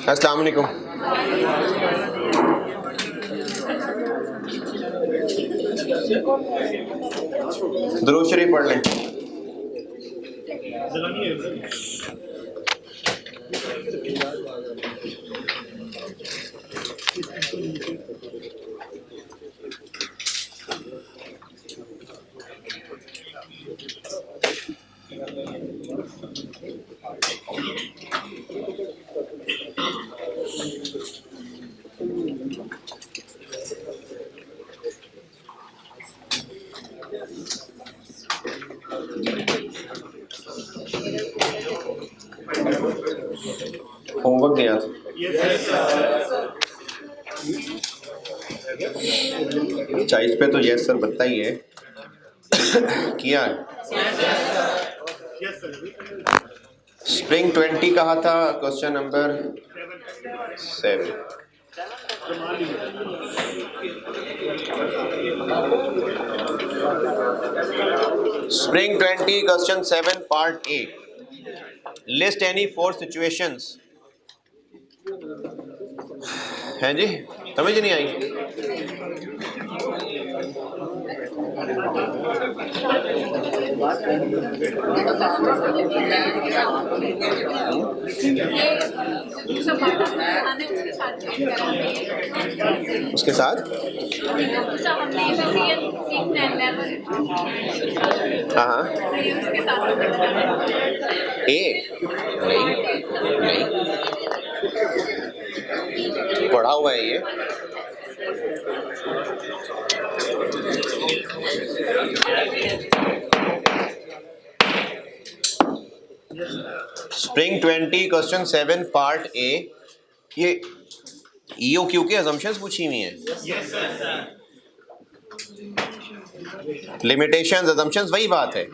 अस्सलाम वालेकुम। दुरूद शरीफ पढ़ लें। होमवर्क दिया था। चाइस पे तो यस सर बनता ही है। किया है। स्प्रिंग 20 कहा था, question number 7। Spring 20 question 7 part A. List any 4 situations. हैं जी, समझ नहीं आई? उसके साथ हाँ ए नहीं पढ़ा हुआ है ये। Spring 20 question 7 part A. ये EOQ के अजम्पशंस पूछी हुई हैं। लिमिटेशंस, अजम्पशंस वही बात है।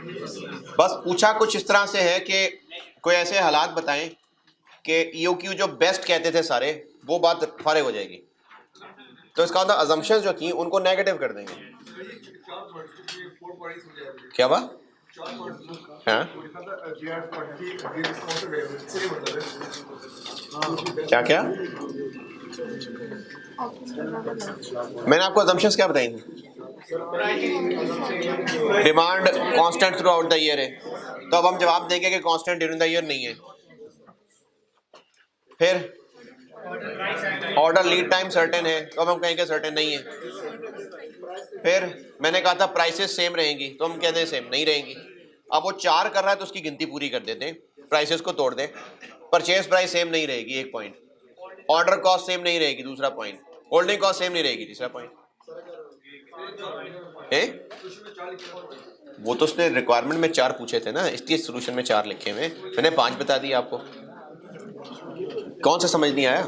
बस पूछा कुछ इस तरह से है कि कोई ऐसे हालात बताएं कि EOQ जो बेस्ट कहते थे सारे, वो बात फारिग हो जाएगी। तो इसका मतलब अजम्पशंस जो थी उनको नेगेटिव कर देंगे। क्या बात? हाँ क्या क्या मैंने आपको अजम्पशंस क्या बताई थी? Demand constant through out the year है, तो अब हम जवाब देंगे कि कांस्टेंट ड्यूरिंग द ईयर नहीं है। फिर ऑर्डर लीड टाइम सर्टेन है, तो अब हम कहेंगे सर्टेन नहीं है। फिर मैंने कहा था प्राइसेस सेम रहेंगी, तो हम कहते हैं सेम नहीं रहेंगी। अब वो 4 कर रहा है तो उसकी गिनती पूरी कर देते हैं, प्राइसेस को तोड़ दें। परचेज प्राइस सेम नहीं रहेगी, एक पॉइंट। ऑर्डर कॉस्ट सेम नहीं रहेगी, दूसरा पॉइंट। होल्डिंग कॉस्ट सेम नहीं रहेगी, तीसरा पॉइंट। वो तो उसने रिक्वायरमेंट में 4 पूछे थे ना, इसलिए सोल्यूशन में 4 लिखे हुए। मैंने 5 बता दिया आपको। कौन सा समझ नहीं आया?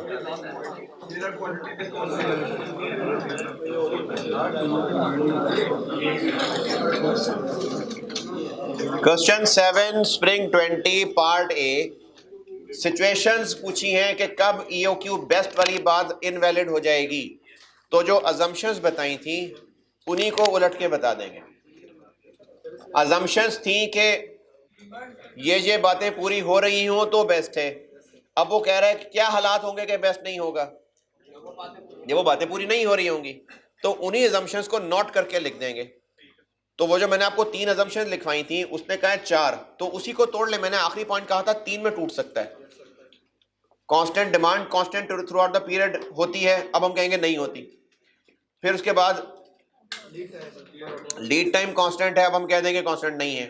Question 7 spring 20 part A. Situations पूछी हैं कि कब EOQ बेस्ट वाली बात इनवैलिड हो जाएगी। तो जो अजम्पशंस बताई थी उन्हीं को उलट के बता देंगे। अजम्पशंस थी कि ये बातें पूरी हो रही हों तो बेस्ट है। अब वो कह रहा है कि क्या हालात होंगे कि बेस्ट नहीं होगा, जब वो बातें पूरी नहीं हो रही होंगी। तो उन्हीं अजम्पशंस को नोट करके लिख देंगे। तो वो जो मैंने आपको 3 अजम्पशंस लिखवाई थी, उसने कहा है 4, तो उसी को तोड़ ले। मैंने आखिरी पॉइंट कहा था 3 में टूट सकता है। Constant demand constant through out the period होती है, अब हम कहेंगे नहीं होती। फिर उसके बाद लीड टाइम कांस्टेंट है, अब हम कह देंगे कांस्टेंट नहीं है।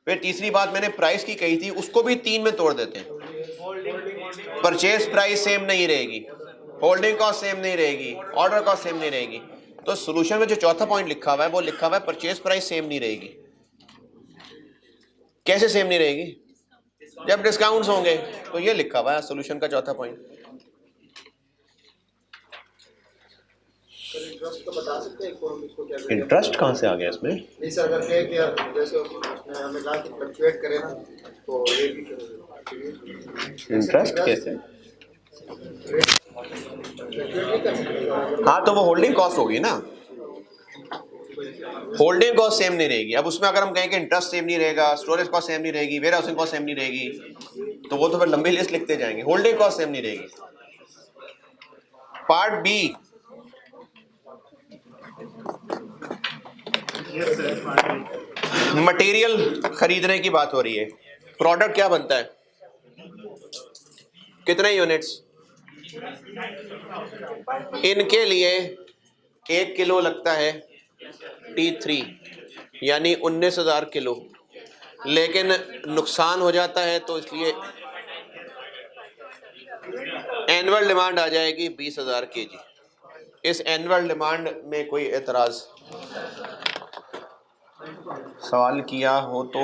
फिर तीसरी बात मैंने प्राइस की कही थी, उसको भी 3 में तोड़ देते हैं। परचेज प्राइस सेम नहीं रहेगी, होल्डिंग कॉस्ट सेम नहीं रहेगी, ऑर्डर कॉस्ट सेम नहीं रहेगी। तो सॉल्यूशन में जो चौथा पॉइंट लिखा हुआ है वो लिखा हुआ है परचेज प्राइस सेम नहीं रहेगी। कैसे सेम नहीं रहेगी? जब डिस्काउंट्स होंगे। तो ये लिखा हुआ है सॉल्यूशन का चौथा पॉइंट। इंटरेस्ट कहाँ से आ गया इसमें? नहीं सर, अगर कहे कि जैसे हमें कहा कि फ्लक्चुएट करे ना, तो ये भी इंटरेस्ट कैसे? हाँ, तो वो होल्डिंग कॉस्ट होगी ना। होल्डिंग कॉस्ट सेम नहीं रहेगी। अब उसमें अगर हम कहें कि इंटरेस्ट सेम नहीं रहेगा, स्टोरेज कॉस्ट सेम नहीं रहेगी, वेयर हाउसिंग कॉस्ट सेम नहीं रहेगी, तो वो तो फिर लंबी लिस्ट लिखते जाएंगे। होल्डिंग कॉस्ट सेम नहीं रहेगी, पार्ट बी, मटेरियल खरीदने की बात हो रही है। प्रोडक्ट क्या बनता है, कितने यूनिट्स? इनके लिए 1 किलो लगता है T3, यानी 19,000 किलो, लेकिन नुकसान हो जाता है तो इसलिए एनुअल डिमांड आ जाएगी 20,000 केजी। इस एनुअल डिमांड में कोई एतराज सवाल किया हो तो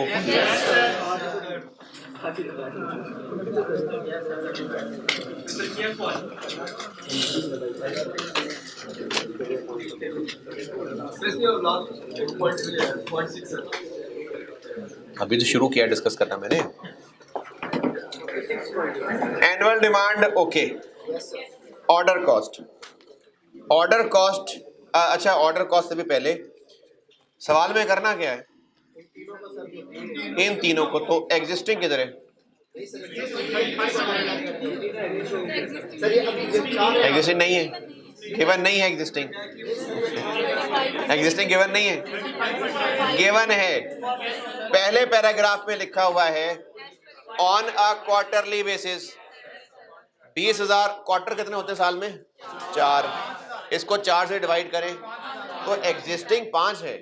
अभी तो शुरू किया डिस्कस करना मैंने। Annual demand okay, order cost, order cost, अच्छा ऑर्डर कॉस्ट से भी पहले सवाल में करना क्या है, इन तीनों को, तो एग्जिस्टिंग किधर है? एग्जिस्टिंग नहीं है, गिवन नहीं है, एग्जिस्टिंग गिवन नहीं है, गिवन है। पहले पैराग्राफ में लिखा हुआ है on a quarterly basis 20,000, quarter कितने होते हैं साल में? 4, इसको 4 से डिवाइड करें तो एग्जिस्टिंग 5 है।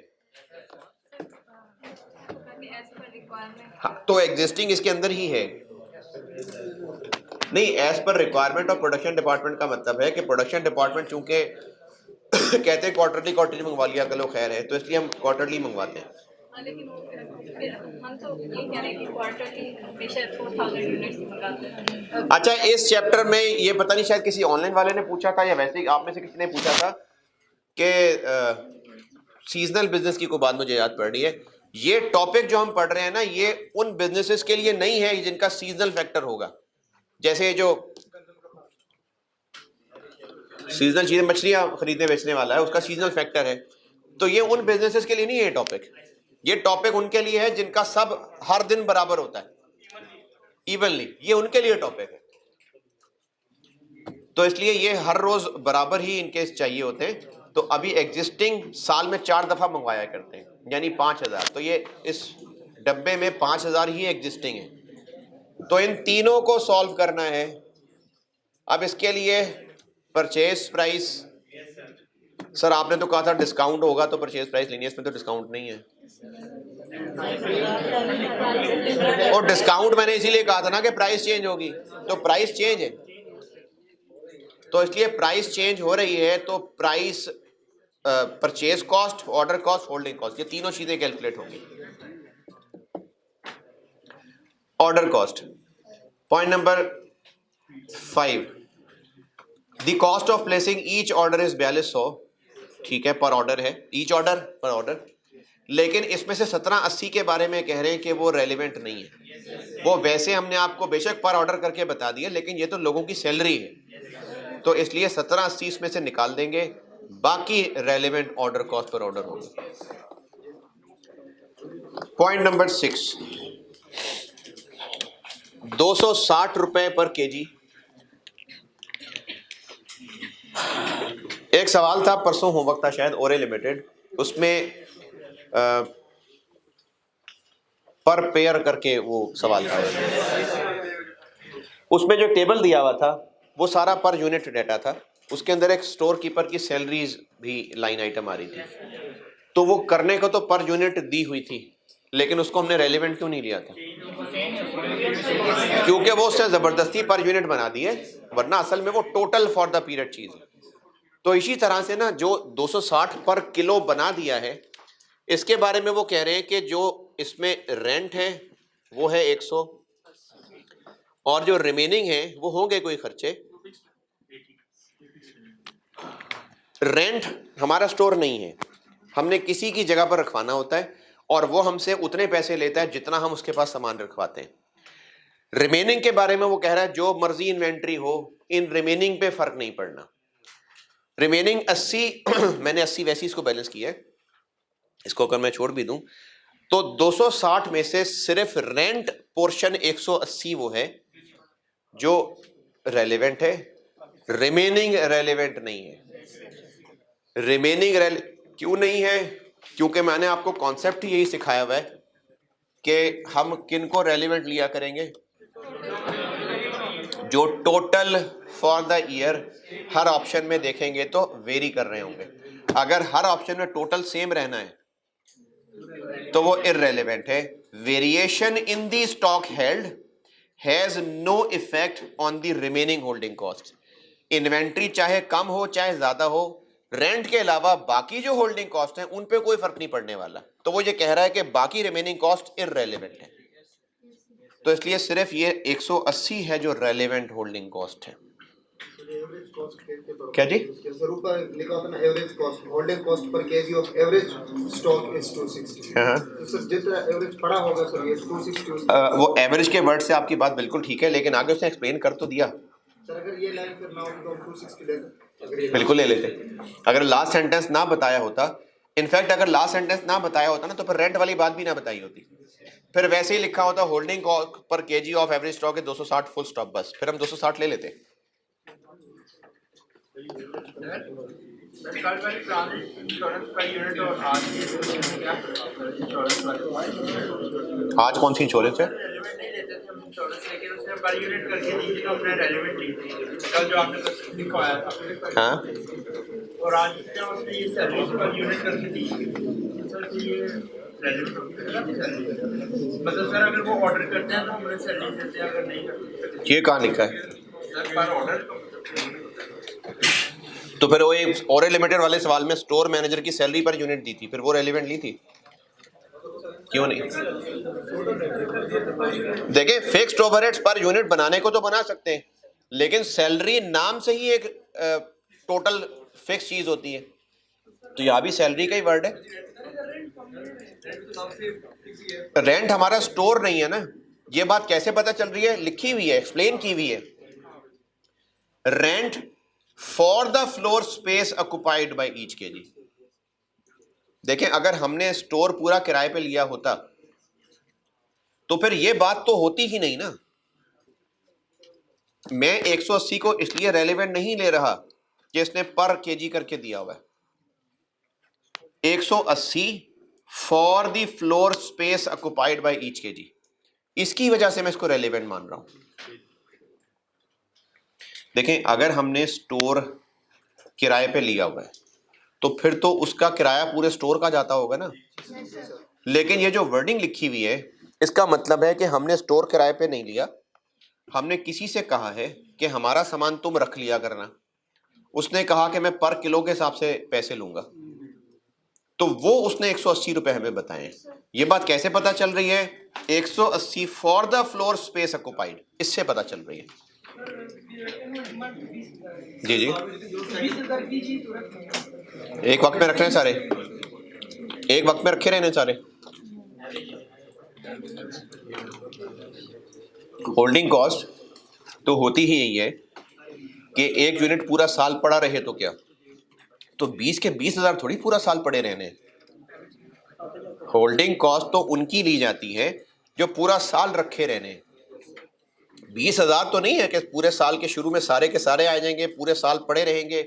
हाँ, तो एग्जिस्टिंग इसके अंदर ही है। नहीं, as per requirement of production department का मतलब है कि प्रोडक्शन डिपार्टमेंट चूंकि कहते हैं क्वार्टरली मंगवा लिया करो, खैर है, तो इसलिए हम क्वार्टरली मंगवाते हैं। लेकिन हम तो ये कह रहे हैं कि क्वार्टरली हमेशा 4,000 यूनिट्स मंगाते हैं। अच्छा, इस चैप्टर में ये पता नहीं, शायद किसी ऑनलाइन वाले ने पूछा था या वैसे ही आप में से किसी ने पूछा था कि सीजनल बिजनेस की कोई बात मुझे याद पड़ रही है। ये टॉपिक जो हम पढ़ रहे हैं ना, ये उन बिजनेसेस के लिए नहीं है जिनका सीजनल फैक्टर होगा। जैसे जो सीजनल चीजें, मछलियां खरीदने बेचने वाला है, उसका सीजनल फैक्टर है, तो ये उन बिजनेसेस के लिए नहीं है टॉपिक। ये टॉपिक उनके लिए है जिनका सब हर दिन बराबर होता है, इवनली, ये उनके लिए टॉपिक है। तो इसलिए ये हर रोज बराबर ही इनके चाहिए होते हैं। तो अभी एग्जिस्टिंग साल में 4 दफा मंगवाया करते हैं, यानी 5,000, तो ये इस डब्बे में 5,000 ही एग्जिस्टिंग है। तो इन तीनों को सॉल्व करना है। अब इसके लिए परचेज प्राइस, सर आपने तो कहा था डिस्काउंट होगा तो परचेज प्राइस लेनी है, इसमें तो डिस्काउंट नहीं है। और डिस्काउंट मैंने इसीलिए कहा था ना कि प्राइस चेंज होगी, तो प्राइस चेंज है, तो इसलिए प्राइस चेंज हो रही है, तो price, purchase cost, order cost, holding cost, ये तीनों चीजें कैलकुलेट होंगी। Order cost, point number 5, the cost of placing each order is 4200, ठीक है, पर ऑर्डर है, ईच ऑर्डर पर ऑर्डर। लेकिन इसमें से 1780 के बारे में कह रहे हैं कि वो रेलिवेंट नहीं है। वो वैसे हमने आपको बेशक पर ऑर्डर करके बता दिया, लेकिन ये तो लोगों की सैलरी है, तो इसलिए 1780 इसमें से निकाल देंगे, बाकी relevant order cost per order होगी। पॉइंट नंबर 6, 260 रुपए पर केजी। एक सवाल था परसों, होमवर्क था शायद, ओरे लिमिटेड, उसमें पर पेयर करके वो सवाल था। उसमें जो टेबल दिया हुआ था वो सारा पर यूनिट डाटा था, उसके अंदर एक स्टोर कीपर की सैलरीज भी लाइन आइटम आ रही थी। तो वो करने को तो पर यूनिट दी हुई थी, लेकिन उसको हमने रेलिवेंट क्यों नहीं लिया था? क्योंकि वो उससे जबरदस्ती पर यूनिट बना दी है, वरना असल में वो टोटल फॉर द पीरियड चीज है। तो इसी तरह से ना, जो 260 पर किलो बना दिया है, इसके बारे में वो कह रहे हैं कि जो इसमें रेंट है वो है 100, और जो रिमेनिंग है वो होंगे कोई खर्चे। रेंट हमारा स्टोर नहीं है, हमने किसी की जगह पर रखवाना होता है, और वो हमसे उतने पैसे लेता है जितना हम उसके पास सामान रखवाते हैं। रिमेनिंग के बारे में वो कह रहा है जो मर्जी इन्वेंट्री हो, इन रिमेनिंग पे फर्क नहीं पड़ना। रिमेनिंग 80 मैंने 80 वैसे इसको बैलेंस किया है, इसको अगर मैं छोड़ भी दूं तो 260 में से सिर्फ रेंट पोर्शन 180 वो है जो रेलेवेंट है, रिमेनिंग रेलेवेंट नहीं है। क्यों नहीं है? क्योंकि मैंने आपको कॉन्सेप्ट ही यही सिखाया हुआ है कि हम किन को रेलिवेंट लिया करेंगे, जो टोटल फॉर द ईयर हर ऑप्शन में देखेंगे तो वेरी कर रहे होंगे। अगर हर ऑप्शन में टोटल सेम रहना है तो वो इररेलेवेंट है। Variation in the stock held has no effect on the remaining holding cost. Inventory चाहे कम हो चाहे ज्यादा हो, रेंट के अलावा बाकी जो होल्डिंग कॉस्ट है उन पे कोई फर्क नहीं पड़ने वाला। तो वो ये कह रहा है कि बाकी रिमेनिंग कॉस्ट इररेलेवेंट है। तो इसलिए सिर्फ ये 180 है जो रेलेवेंट होल्डिंग कॉस्ट है। एवरेज कॉस्ट क्या जी? सर ऊपर लिखा होता है ना, average cost holding cost per KG of average stock is 260। तो सर जितना एवरेज पड़ा होगा सर ये 260। वो एवरेज के वर्ड से आपकी बात बिल्कुल ठीक है, लेकिन आगे उसने एक्सप्लेन कर तो दिया। सर अगर ये लाइन फिर ना होती तो हम 260 लेते, बिल्कुल ले लेते। अगर लास्ट सेंटेंस ना बताया होता, इनफैक्ट अगर लास्ट सेंटेंस ना बताया होता ना तो फिर रेंट वाली बात भी ना बताई होती। फिर वैसे ही लिखा होता holding cost per KG of average stock है 260 फुल स्टॉप, बस फिर हम 260 ले लेते। आज कौन सी इंश्योरेंस है? हाँ, और आज क्या उसने ये सर्विस पर यूनिट करके दी, सर ये मतलब सर अगर वो ऑर्डर करते हैं तो हमें सर्विस देते हैं, अगर नहीं करते ये कहाँ लिखा है? सर पर ऑर्डर। तो फिर वो एक और लिमिटेड वाले सवाल में स्टोर मैनेजर की सैलरी पर यूनिट दी थी, फिर वो रेलिवेंट ली थी? क्यों नहीं? देखिए, फिक्स्ड ओवरहेड्स पर यूनिट बनाने को तो बना सकते हैं, लेकिन सैलरी नाम से ही एक टोटल फिक्स चीज होती है। तो यहां भी सैलरी का ही वर्ड है। रेंट हमारा स्टोर नहीं है ना। ये बात कैसे पता चल रही है? लिखी हुई है, एक्सप्लेन की हुई है। Rent for the floor space occupied by each KG. देखें, अगर हमने स्टोर पूरा किराए पे लिया होता तो फिर ये बात तो होती ही नहीं ना। मैं 180 को इसलिए रेलेवेंट नहीं ले रहा कि इसने पर केजी करके दिया हुआ है। 180 for the floor space occupied by each KG, इसकी वजह से मैं इसको रेलेवेंट मान रहा हूं। देखें, अगर हमने स्टोर किराए पे लिया हुआ है तो फिर तो उसका किराया पूरे स्टोर का जाता होगा ना। लेकिन ये जो वर्डिंग लिखी हुई है, इसका मतलब है कि हमने स्टोर किराए पे नहीं लिया, हमने किसी से कहा है कि हमारा सामान तुम रख लिया करना। उसने कहा कि मैं पर किलो के हिसाब से पैसे लूंगा, तो वो उसने 180 रुपए हमें बताए। ये बात कैसे पता चल रही है? 180 for the floor space occupied, इससे पता चल रही है। जी जी, एक वक्त में रख रहे हैं सारे, एक वक्त में रखे रहने सारे। होल्डिंग कॉस्ट तो होती ही यही है कि एक यूनिट पूरा साल पड़ा रहे तो क्या, तो 20 के 20,000 थोड़ी पूरा साल पड़े रहने। होल्डिंग कॉस्ट तो उनकी ली जाती है जो पूरा साल रखे रहने। 20,000 तो नहीं है कि पूरे साल के शुरू में सारे के सारे आ जाएंगे, पूरे साल पड़े रहेंगे,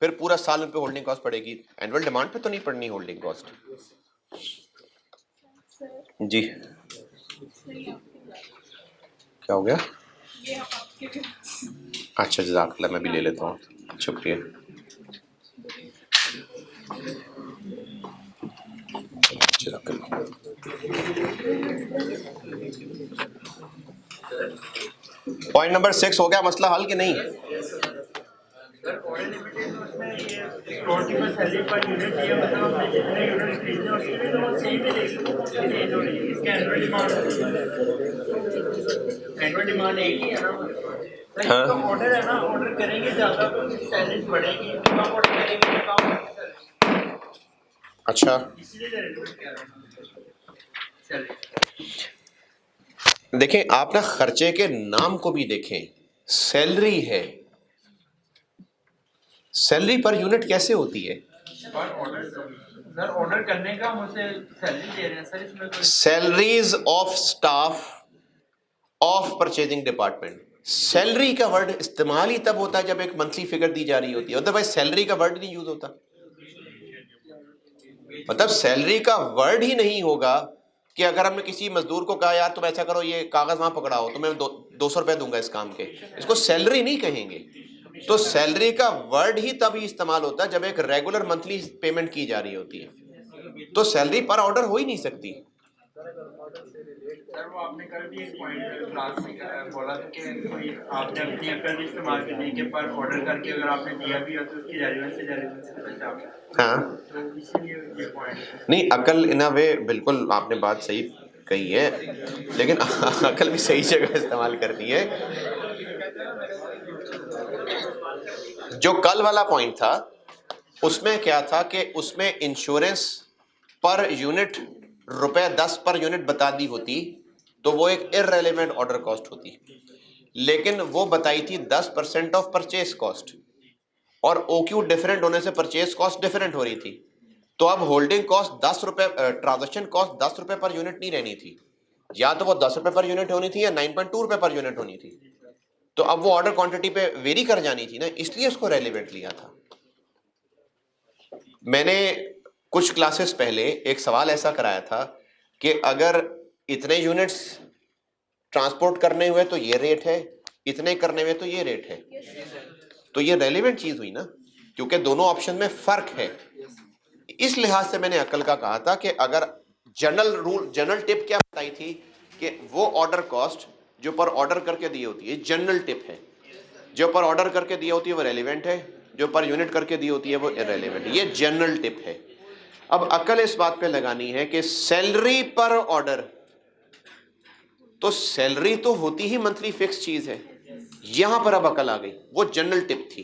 फिर पूरा साल उन पे होल्डिंग कॉस्ट पड़ेगी। एनुअल डिमांड पे तो नहीं पड़नी होल्डिंग कॉस्ट। जी, क्या हो गया? अच्छा, जज़ाकल्लाह, मैं भी ले लेता हूँ, शुक्रिया। पॉइंट नंबर 6 हो गया मसला हल कि नहीं? हाँ, ऑर्डर है ना, ऑर्डर करेंगे ज्यादा तो सैलरी बढ़ेगी, कम ऑर्डर करेंगे तो कम सैलरी। अच्छा, देखें, आप ना खर्चे के नाम को भी देखें। सैलरी है, सैलरी पर यूनिट कैसे होती है? सर ऑर्डर करने का मुझे सैलरी दे रहे हैं सर, इसमें salaries of staff of purchasing department. Salary का वर्ड इस्तेमाल ही तब होता है जब एक मंथली फिगर दी जा रही होती है, अदरवाइज सैलरी का वर्ड नहीं यूज होता। मतलब सैलरी का वर्ड ही नहीं होगा कि अगर हमने किसी मजदूर को कहा यार तुम ऐसा करो, ये कागज वहां पकड़ाओ, तो मैं 200 रुपए दूंगा इस काम के, इसको सैलरी नहीं कहेंगे। तो सैलरी का वर्ड ही तभी इस्तेमाल होता है जब एक रेगुलर मंथली पेमेंट की जा रही होती है, तो सैलरी पर ऑर्डर हो ही नहीं सकती। सर वो आपने कल भी एक पॉइंट क्लास में बोला था कि कोई आपने अपनी अकल इस्तेमाल करने के पर ऑर्डर करके अगर आपने दिया भी हो तो उसकी रेलेवेंस पता चलता है। हाँ, तो इसीलिए ये पॉइंट नहीं, अकल इन अ वे बिल्कुल आपने बात सही कही है, लेकिन अकल भी सही जगह इस्तेमाल करनी है। जो कल वाला पॉइंट था उसमें क्या था कि उसमें insurance per unit ₹10 per unit बता दी होती तो वो एक इररेलेवेंट ऑर्डर कॉस्ट होती, लेकिन वो बताई थी 10% ऑफ परचेज कॉस्ट, और ओक्यू डिफरेंट होने से परचेज कॉस्ट डिफरेंट हो रही थी। तो अब होल्डिंग कॉस्ट 10 रुपए, ट्रांजेक्शन कॉस्ट 10 रुपए पर यूनिट नहीं रहनी थी, या तो वो 10 रुपए पर यूनिट होनी थी या 9.2 रुपए पर यूनिट होनी थी। तो अब वो ऑर्डर क्वांटिटी पे वेरी कर जानी थी ना, इसलिए उसको रेलेवेंट लिया था। मैंने कुछ क्लासेस पहले एक सवाल ऐसा कराया था कि अगर इतने यूनिट्स ट्रांसपोर्ट करने हुए तो ये रेट है, इतने करने हुए तो ये रेट है, तो ये रेलेवेंट चीज हुई ना, क्योंकि दोनों ऑप्शन में फर्क है। इस लिहाज से मैंने अकल का कहा था कि अगर जनरल रूल, जनरल टिप क्या बताई थी कि वो ऑर्डर कॉस्ट जो पर ऑर्डर करके दी होती है जनरल टिप है, जो पर ऑर्डर करके दी होती है वो रेलेवेंट है, जो पर यूनिट करके दी होती है वो इररेलेवेंट, ये जनरल टिप है। अब अकल इस बात पे लगानी है कि सैलरी पर ऑर्डर, तो सैलरी तो होती ही मंथली फिक्स चीज है, यहां पर अब अकल आ गई। वो जनरल टिप थी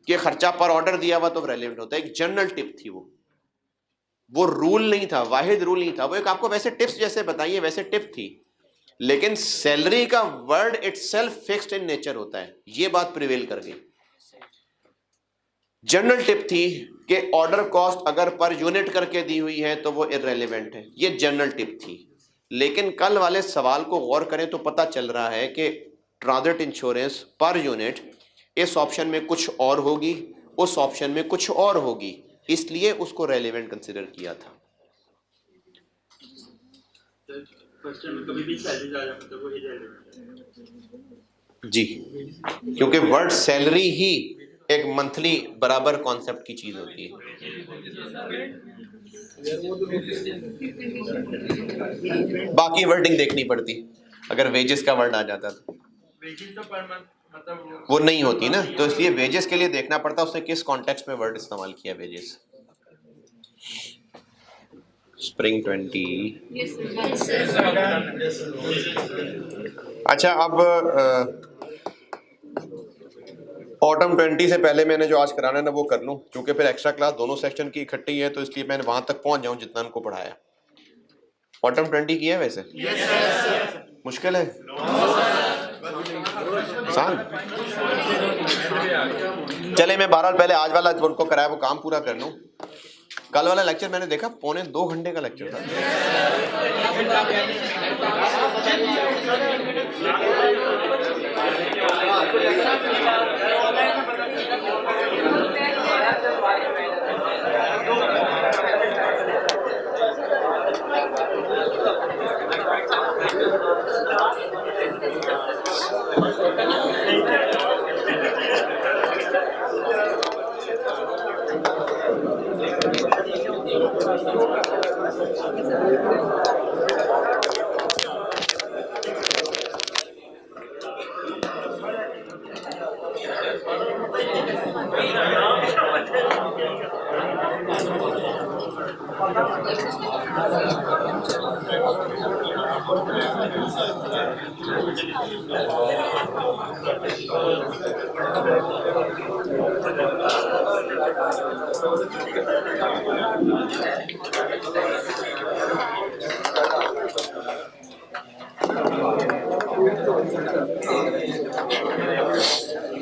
कि खर्चा पर ऑर्डर दिया हुआ तो रेलेवेंट होता है, एक जनरल टिप थी वो रूल नहीं था, वाहिद रूल नहीं था, वो एक आपको वैसे टिप्स जैसे बताइए वैसे टिप थी, लेकिन सैलरी का word itself fixed in nature होता है, ये बात प्रिवेल कर गई। जनरल टिप थी कि ऑर्डर कॉस्ट अगर पर यूनिट करके दी हुई है तो वो इररेलेवेंट है, ये जनरल टिप थी। लेकिन कल वाले सवाल को गौर करें तो पता चल रहा है कि ट्रांजिट इंश्योरेंस पर यूनिट इस ऑप्शन में कुछ और होगी, उस ऑप्शन में कुछ और होगी, इसलिए उसको रेलेवेंट कंसिडर किया था। कभी भी सैलरी आ जाए तो वो इररेलेवेंट जी, क्योंकि वर्ड सैलरी ही एक मंथली बराबर कॉन्सेप्ट की चीज होती है। बाकी वर्डिंग देखनी पड़ती, अगर वेजेस का वर्ड आ जाता तो वेजेस तो पर मंथ मतलब वो नहीं होती ना, तो इसलिए वेजेस के लिए देखना पड़ता उसने किस कॉन्टेक्स्ट में वर्ड इस्तेमाल किया वेजेस। स्प्रिंग 20। अच्छा, अब ऑटम 20 से पहले मैंने जो आज कराना है ना वो कर लूं, क्योंकि फिर एक्स्ट्रा क्लास दोनों सेक्शन की इकट्ठी है, तो इसलिए मैंने वहां तक पहुंच जाऊं जितना उनको पढ़ाया। ऑटम 20 किया है वैसे? मुश्किल है? आसान? चले, मैं बहरहाल पहले आज वाला जो उनको कराया वो काम पूरा कर लूं। कल वाला लेक्चर मैंने देखा 2.25 घंटे का लेक्चर था।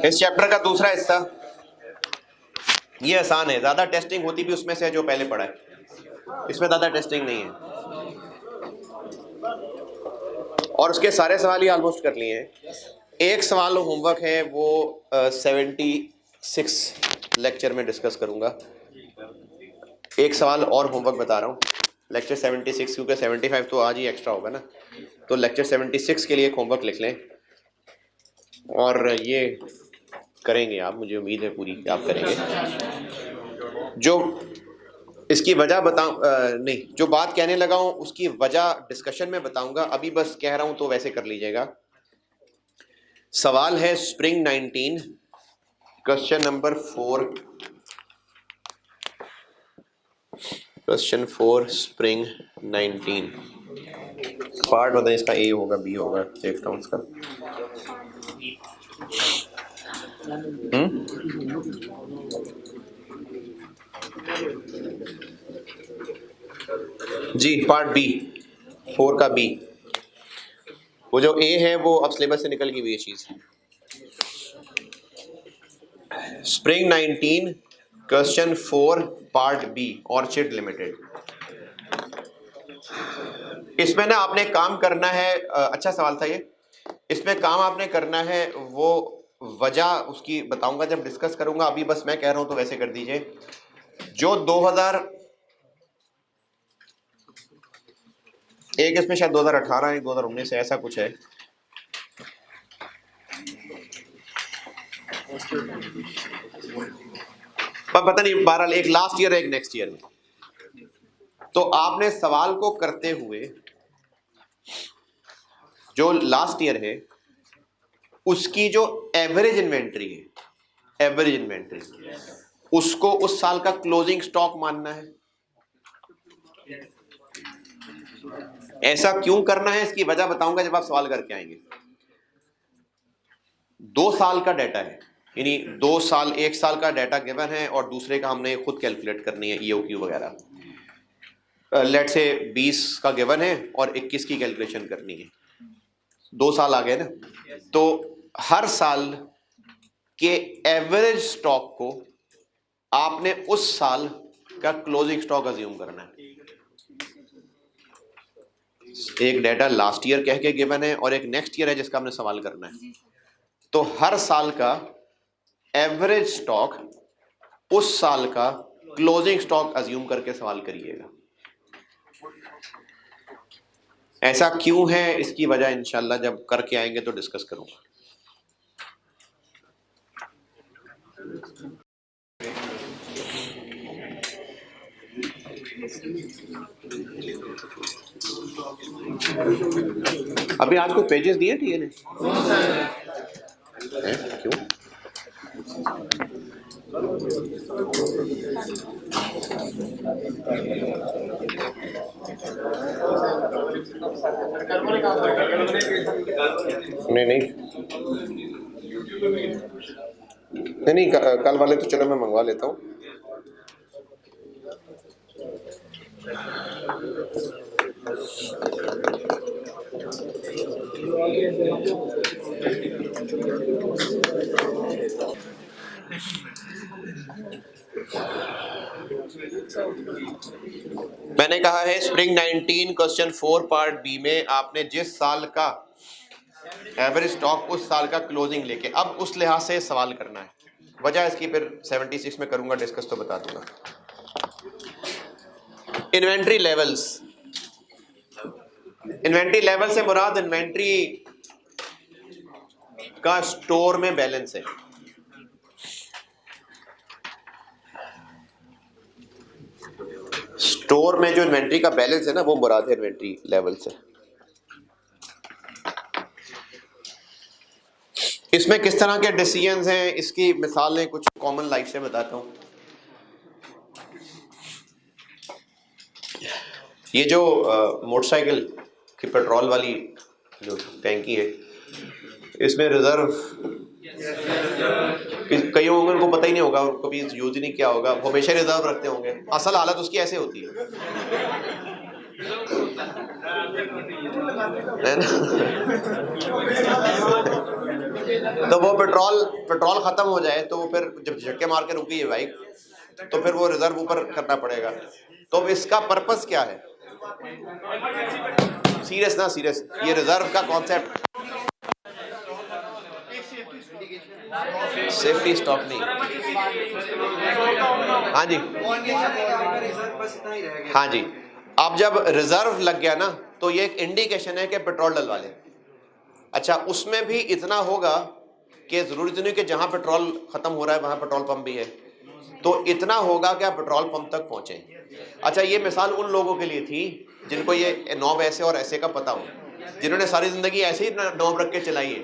इस चैप्टर का दूसरा हिस्सा ये आसान है, ज्यादा टेस्टिंग होती भी उसमें से जो पहले पढ़ा है, इसमें ज्यादा टेस्टिंग नहीं है, और उसके सारे सवाल ही ऑलमोस्ट कर लिए हैं। एक सवाल होमवर्क है वो 76 लेक्चर में डिस्कस करूंगा। एक सवाल और होमवर्क बता रहा हूँ, लेक्चर 76, क्योंकि 75 तो आज ही एक्स्ट्रा होगा ना, तो लेक्चर 76 के लिए एक होमवर्क लिख लें और ये करेंगे आप, मुझे उम्मीद है पूरी कि आप करेंगे। जो इसकी वजह नहीं, जो बात कहने लगा हूँ उसकी वजह डिस्कशन में बताऊंगा, अभी बस कह रहा हूँ तो वैसे कर लीजिएगा। सवाल है spring 19, question number 4, question 4 spring 19। Part बताइए इसका ए होगा बी होगा, देखता हूँ इसका। जी पार्ट बी, 4 का बी। वो जो ए है वो अब सिलेबस से निकल गई हुई चीज। Spring 19 question 4 part B, orchid limited. इसमें ना आपने काम करना है, अच्छा सवाल था ये। इसमें काम आपने करना है, वो वजह उसकी बताऊंगा जब डिस्कस करूंगा, अभी बस मैं कह रहा हूं तो वैसे कर दीजिए। जो 2001, इसमें शायद 2018 है, 2019 है, ऐसा कुछ है। पर पता नहीं, बहरहाल एक लास्ट ईयर है एक नेक्स्ट ईयर में। तो आपने सवाल को करते हुए जो लास्ट ईयर है उसकी जो एवरेज इन्वेंट्री है, एवरेज इन्वेंट्री, उसको उस साल का क्लोजिंग स्टॉक मानना है। ऐसा क्यों करना है इसकी वजह बताऊंगा जब आप सवाल करके आएंगे। 2 साल का डाटा है, यानी 2 साल, 1 साल का डाटा गिवन है और दूसरे का हमने खुद कैलकुलेट करनी है, ईओक्यू वगैरह। लेट से 20 का गिवन है और 21 की कैलकुलेशन करनी है। 2 साल आ गए ना, तो हर साल के एवरेज स्टॉक को आपने उस साल का क्लोजिंग स्टॉक अज्यूम करना है। एक डाटा लास्ट ईयर कह के गिवन है और एक नेक्स्ट ईयर है जिसका हमने सवाल करना है। तो हर साल का एवरेज स्टॉक उस साल का क्लोजिंग स्टॉक अज्यूम करके सवाल करिएगा। ऐसा क्यों है इसकी वजह इंशाल्लाह जब करके आएंगे तो डिस्कस करूंगा। अभी आज को पेजेस दिए टीए ने, क्यों? नहीं, कल वाले तो चलो मैं मंगवा लेता हूँ। मैंने कहा है स्प्रिंग 19 क्वेश्चन 4 पार्ट बी में आपने जिस साल का एवरेज स्टॉक उस साल का क्लोजिंग लेके अब उस लिहाज से सवाल करना है। वजह इसकी फिर 76 में करूंगा डिस्कस, तो बता दूंगा। इन्वेंट्री लेवल्स, इन्वेंट्री लेवल से मुराद इन्वेंट्री का स्टोर में बैलेंस है। स्टोर में जो इन्वेंट्री का बैलेंस है ना, वो मुराद है इन्वेंट्री लेवल से। इसमें किस तरह के डिसीजंस हैं, इसकी मिसालें कुछ कॉमन लाइफ से बताता हूं। ये जो मोटरसाइकिल की पेट्रोल वाली जो टैंकी है, इसमें रिजर्व कई लोगों को पता ही नहीं होगा, उनको भी यूज ही नहीं किया होगा, वो हमेशा रिजर्व रखते होंगे। असल हालत उसकी ऐसे होती है ना? तो वो पेट्रोल खत्म हो जाए तो फिर जब झटके मार के रुकी है बाइक, तो फिर वो रिजर्व ऊपर करना पड़ेगा। तो इसका पर्पस क्या है? सीरियस, ये रिजर्व का कॉन्सेप्ट सेफ्टी स्टॉक नहीं। हाँ जी, हाँ जी। अब जब रिजर्व लग गया ना तो ये एक इंडिकेशन है कि पेट्रोल डलवा ले। अच्छा, उसमें भी इतना होगा कि जरूरी नहीं कि जहां पेट्रोल खत्म हो रहा है वहां पेट्रोल पंप भी है, तो इतना होगा कि आप पेट्रोल पंप तक पहुंचे। अच्छा, ये मिसाल उन लोगों के लिए थी जिनको ये नॉब ऐसे और ऐसे का पता हो, जिन्होंने सारी जिंदगी ऐसे ही नॉब रख के चलाई है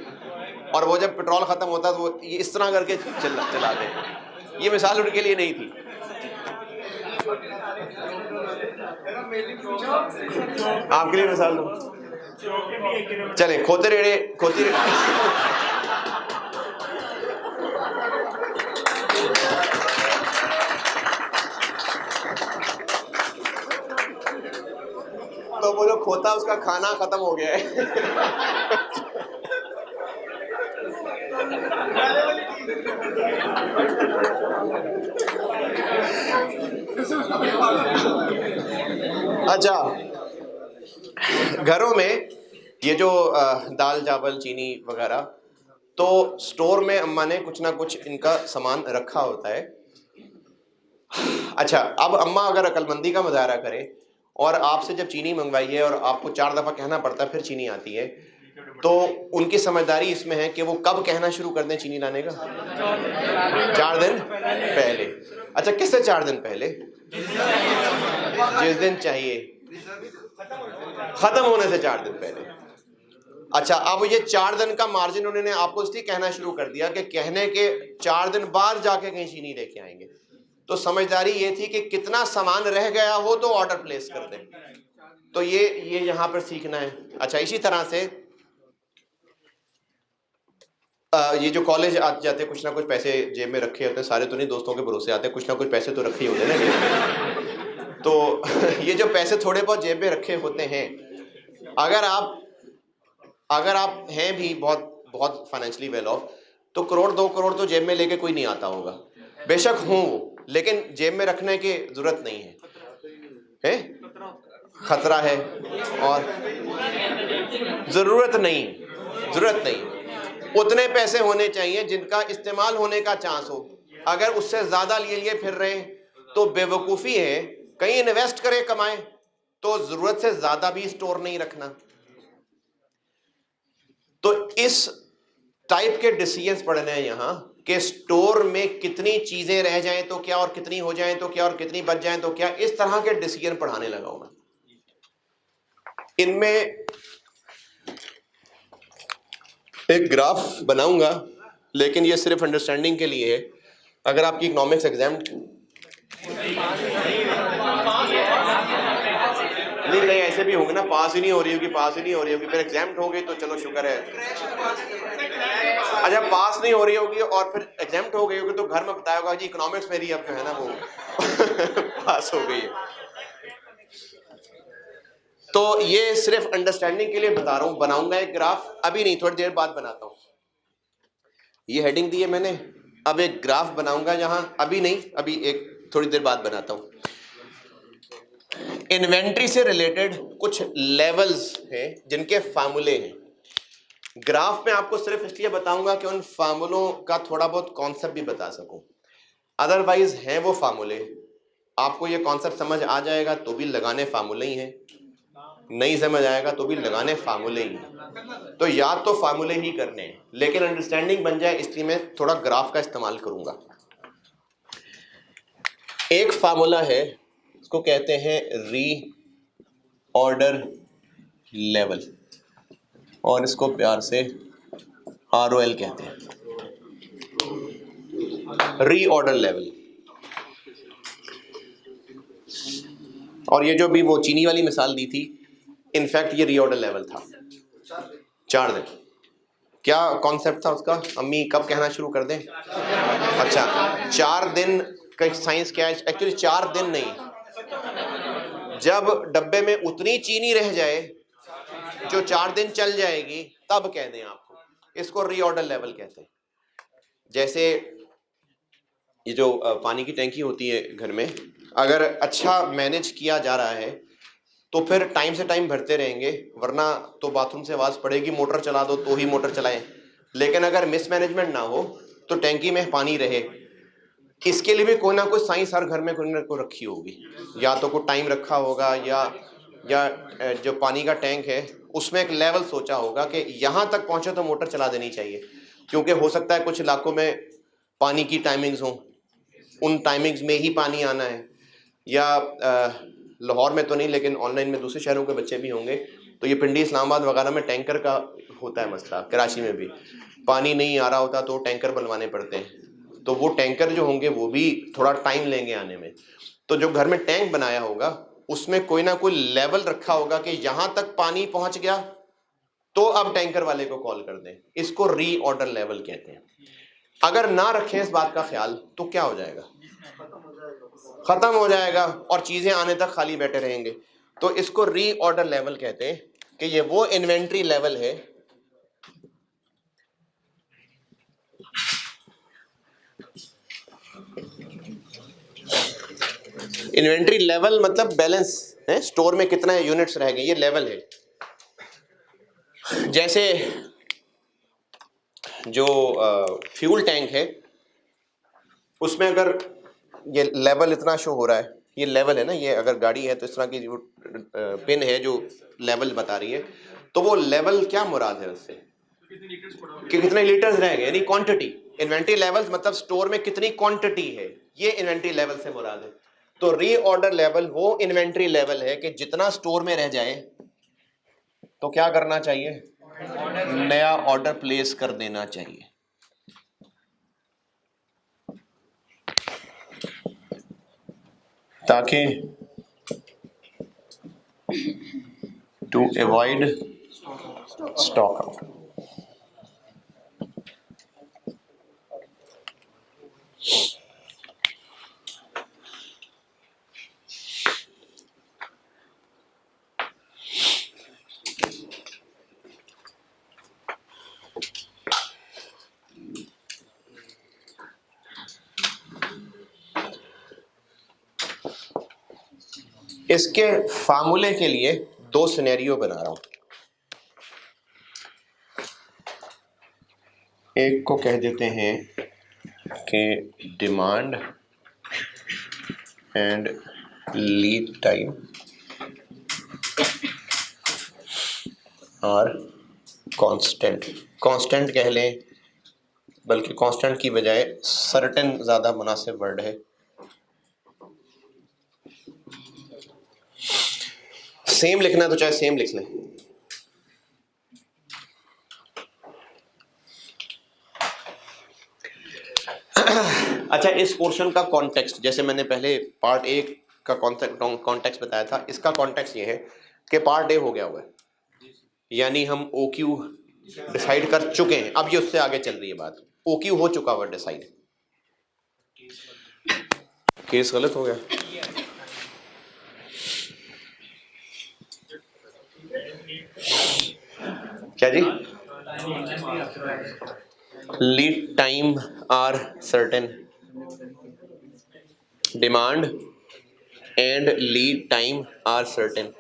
और वो जब पेट्रोल खत्म होता है तो वो ये इस तरह करके चलाते हैं। ये मिसाल उनके लिए नहीं थी। आपके लिए मिसाल दो। चले, खोते रेड़े तो वो जो खोता उसका खाना खत्म हो गया है। अच्छा, घरों में ये जो दाल चावल चीनी वगैरह, तो स्टोर में अम्मा ने कुछ ना कुछ इनका सामान रखा होता है। अच्छा, अब अम्मा अगर अक्लमंदी का मुजाहरा करे और आपसे जब चीनी मंगवाई है और आपको 4 दफा कहना पड़ता है फिर चीनी आती है, तो उनकी समझदारी इसमें है कि वो कब कहना शुरू कर दें चीनी लाने का? 4 दिन पहले। अच्छा, किससे 4 दिन पहले? जिस दिन चाहिए, खत्म होने से 4 दिन पहले। अच्छा, अब ये 4 दिन का मार्जिन उन्होंने आपको इसलिए कहना शुरू कर दिया कि कहने के 4 दिन बाद जाके कहीं चीनी लेके आएंगे। तो समझदारी ये थी कि कितना सामान रह गया हो तो ऑर्डर प्लेस कर दें। तो ये यहां पर सीखना है। अच्छा, इसी तरह से ये जो कॉलेज आते जाते कुछ ना कुछ पैसे जेब में रखे होते हैं, सारे तो नहीं दोस्तों के भरोसे आते, कुछ ना कुछ पैसे तो रखे ही होते हैं ना। तो ये जो पैसे थोड़े बहुत जेब में रखे होते हैं, अगर आप हैं भी बहुत बहुत फाइनेंशियली वेल ऑफ, तो 1 करोड़ 2 करोड़ तो जेब में लेके कोई नहीं आता होगा, बेशक हो वो, लेकिन जेब में रखने की जरूरत नहीं है, खतरा है और जरूरत नहीं। उतने पैसे होने चाहिए जिनका इस्तेमाल होने का चांस हो। अगर उससे ज्यादा लिए फिर रहे तो बेवकूफी है। कहीं इन्वेस्ट करें कमाएं, तो जरूरत से ज्यादा भी स्टोर नहीं रखना। तो इस टाइप के डिसीजंस पढ़ने हैं यहां कि स्टोर में कितनी चीजें रह जाएं तो क्या, और कितनी हो जाएं तो क्या, और कितनी बच जाएं तो क्या, इस तरह के डिसीजन पढ़ाने लगा हूं मैं। इनमें एक ग्राफ बनाऊंगा, लेकिन ये सिर्फ अंडरस्टैंडिंग के लिए है। अगर आपकी इकोनॉमिक्स एग्जाम नहीं, कहीं ऐसे भी होंगे ना, पास ही नहीं हो रही होगी, फिर एग्जाम हो गई तो चलो शुक्र है। अच्छा, पास नहीं हो रही होगी और फिर एग्जाम हो गई होगी तो घर में बताया होगा जी इकोनॉमिक्स मेरी अब जो है ना वो पास हो गई है। तो ये सिर्फ अंडरस्टैंडिंग के लिए बता रहा हूं। बनाऊंगा एक ग्राफ, अभी नहीं, थोड़ी देर बाद बनाता हूं। ये हेडिंग दी है मैंने, अब एक ग्राफ बनाऊंगा जहां, अभी नहीं, अभी एक थोड़ी देर बाद बनाता हूं। इन्वेंट्री से रिलेटेड कुछ लेवल्स हैं जिनके फार्मूले हैं। ग्राफ में आपको सिर्फ इसलिए बताऊंगा कि उन फार्मूलों का थोड़ा बहुत कॉन्सेप्ट भी बता सकूं। अदरवाइज हैं वो फार्मूले, आपको ये कॉन्सेप्ट समझ आ जाएगा तो भी लगाने फार्मूले ही हैं, नहीं समझ आएगा तो भी लगाने फार्मूले ही हैं। तो याद तो फार्मूले ही करने हैं, लेकिन अंडरस्टैंडिंग बन जाए इसलिए मैं थोड़ा ग्राफ का इस्तेमाल करूंगा। एक फार्मूला है, इसको कहते हैं री ऑर्डर लेवल, और इसको प्यार से ROL कहते हैं, री ऑर्डर लेवल। और ये जो भी वो चीनी वाली मिसाल दी थी, इनफैक्ट ये री ऑर्डर लेवल था। 4 दिन। क्या कॉन्सेप्ट था उसका? अम्मी कब कहना शुरू कर दें? अच्छा, 4 दिन का साइंस क्या है? एक्चुअली 4 दिन नहीं, जब डब्बे में उतनी चीनी रह जाए जो 4 दिन चल जाएगी तब कह दें आपको। इसको रीऑर्डर लेवल कहते हैं। जैसे ये जो पानी की टैंकी होती है घर में, अगर अच्छा मैनेज किया जा रहा है तो फिर टाइम से टाइम भरते रहेंगे, वरना तो बाथरूम से आवाज पड़ेगी मोटर चला दो तो ही मोटर चलाएं। लेकिन अगर मिसमैनेजमेंट ना हो तो टैंकी में पानी रहे, इसके लिए भी कोई ना कोई साइंस हर घर में कोई ना कोई रखी होगी, या तो कोई टाइम रखा होगा या जो पानी का टैंक है उसमें एक लेवल सोचा होगा कि यहाँ तक पहुँचे तो मोटर चला देनी चाहिए, क्योंकि हो सकता है कुछ इलाकों में पानी की टाइमिंग्स हों, उन टाइमिंग्स में ही पानी आना है, या लाहौर में तो नहीं लेकिन ऑनलाइन में दूसरे शहरों के बच्चे भी होंगे, तो ये पिंडी इस्लामाबाद वगैरह में टैंकर का होता है मसला, कराची में भी पानी नहीं आ रहा होता तो टैंकर बनवाने पड़ते हैं, तो वो टैंकर जो होंगे वो भी थोड़ा टाइम लेंगे आने में। तो जो घर में टैंक बनाया होगा उसमें कोई ना कोई लेवल रखा होगा कि यहाँ तक पानी पहुँच गया तो अब टैंकर वाले को कॉल कर दें, इसको रीऑर्डर लेवल कहते हैं। अगर ना रखें इस बात का ख्याल तो क्या हो जाएगा, खत्म हो जाएगा और चीजें आने तक खाली बैठे रहेंगे। तो इसको रीऑर्डर लेवल कहते हैं कि ये वो इन्वेंट्री लेवल है इन्वेंट्री लेवल मतलब बैलेंस है, स्टोर में कितना यूनिट्स रह गए, ये लेवल है। जैसे जो फ्यूल टैंक है उसमें अगर ये लेवल इतना शो हो रहा है, ये लेवल है ना, ये अगर गाड़ी है तो इस तरह की जो पिन है जो लेवल बता रही है, तो वो लेवल क्या मुराद है उससे कि कितने लीटर्स रहेंगे, यानी क्वांटिटी। इन्वेंट्री लेवल्स मतलब स्टोर में कितनी क्वांटिटी है, ये इन्वेंट्री लेवल से मुराद है। तो रीऑर्डर लेवल वो इन्वेंट्री लेवल है कि जितना स्टोर में रह जाए तो क्या करना चाहिए, नया ऑर्डर प्लेस कर देना चाहिए। ताकि टू अवॉइड स्टॉक आउट। इसके फार्मूले के लिए दो सिनेरियो बना रहा हूं, एक को कह देते हैं कि डिमांड एंड लीड टाइम और कांस्टेंट कह लें, बल्कि कांस्टेंट की बजाय सर्टेन ज़्यादा मुनासिब वर्ड है। सेम लिखना तो चाहे सेम लिख लें। अच्छा, इस पोर्शन का कॉन्टेक्स्ट, जैसे मैंने पहले पार्ट ए का कॉन्टेक्स्ट बताया था, इसका कॉन्टेक्स्ट ये है कि पार्ट ए हो गया हुआ है, यानी हम ओ क्यू डिसाइड कर चुके हैं, अब ये उससे आगे चल रही है बात। ओ क्यू हो चुका हुआ डिसाइड, केस गलत हो गया। क्या जी, lead time are certain, demand and lead time are certain.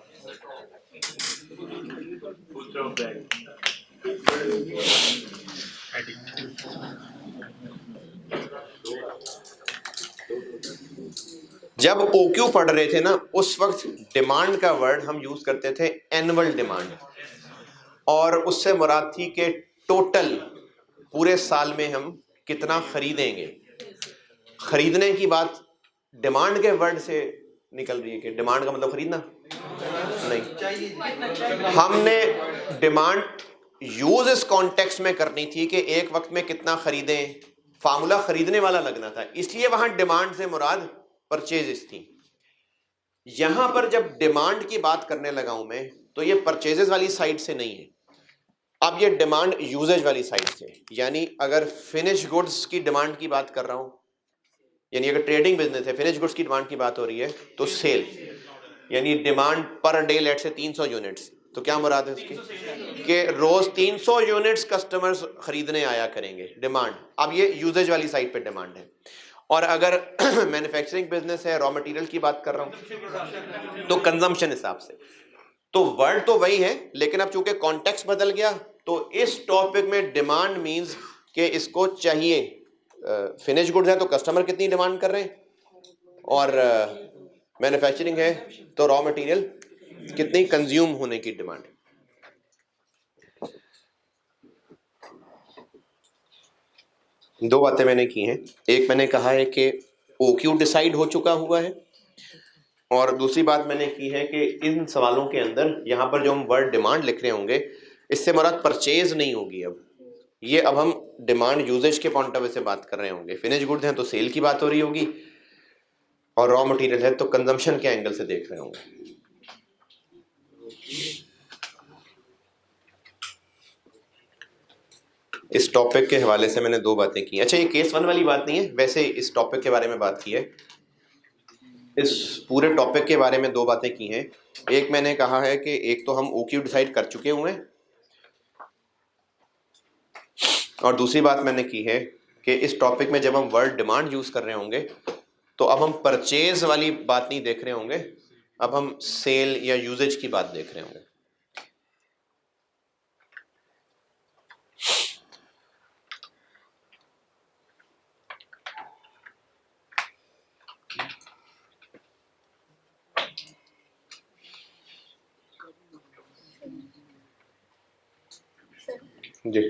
जब OQ पढ़ रहे थे ना उस वक्त डिमांड का वर्ड हम यूज करते थे एनुअल डिमांड, और उससे मुराद थी कि टोटल पूरे साल में हम कितना खरीदेंगे। खरीदने की बात डिमांड के वर्ड से निकल रही है कि डिमांड का मतलब खरीदना नहीं, हमने डिमांड यूज इस कॉन्टेक्स्ट में करनी थी कि एक वक्त में कितना खरीदें, फार्मूला खरीदने वाला लगना था, इसलिए वहां डिमांड से मुराद परचेजेस थी। यहां पर जब डिमांड की बात करने लगा हूं मैं, तो ये परचेजेस वाली साइड से नहीं है, अब ये डिमांड यूजेज वाली साइड से। यानी अगर फिनिश गुड्स की डिमांड की बात कर रहा हूं, यानी अगर ट्रेडिंग बिजनेस है, फिनिश गुड्स की डिमांड की बात हो रही है, तो सेल यानी डिमांड पर डे लेट से 300 यूनिट्स, तो क्या मुराद है उसकी कि रोज 300 यूनिट्स कस्टमर्स खरीदने आया करेंगे, डिमांड। अब ये यूजेज वाली साइड पे डिमांड है। और अगर मैन्युफैक्चरिंग बिजनेस है, रॉ मटेरियल की बात कर रहा हूं, तो कंजम्पशन हिसाब से। तो वर्ड तो वही है, लेकिन अब चूंकि कॉन्टेक्स्ट बदल गया, तो इस टॉपिक में डिमांड मींस कि इसको चाहिए, फिनिश गुड्स है तो कस्टमर कितनी डिमांड कर रहे हैं, और मैन्युफैक्चरिंग है तो रॉ मटेरियल कितनी कंज्यूम होने की डिमांड है। दो बातें मैंने की हैं, एक मैंने कहा है कि OQ डिसाइड हो चुका हुआ है, और दूसरी बात मैंने की है कि इन सवालों के अंदर यहाँ पर जो हम वर्ड डिमांड लिख रहे होंगे इससे मुराद परचेज नहीं होगी। अब हम डिमांड यूजेज के पॉइंट ऑफ व्यू से बात कर रहे होंगे। फिनिश गुड्स हैं तो सेल की बात हो रही होगी, और रॉ मटेरियल है तो कंजम्पशन के एंगल से देख रहे होंगे। इस टॉपिक के हवाले से मैंने दो बातें की। अच्छा, ये केस 1 वाली बात नहीं है, वैसे इस टॉपिक के बारे में बात की है। इस पूरे टॉपिक के बारे में दो बातें की हैं। एक मैंने कहा है कि एक तो हम OQ डिसाइड कर चुके हुए हैं, और दूसरी बात मैंने की है कि इस टॉपिक में जब हम वर्ड डिमांड यूज कर रहे होंगे तो अब हम परचेज वाली बात नहीं देख रहे होंगे, अब हम सेल या यूजेज की बात देख रहे होंगे। जी,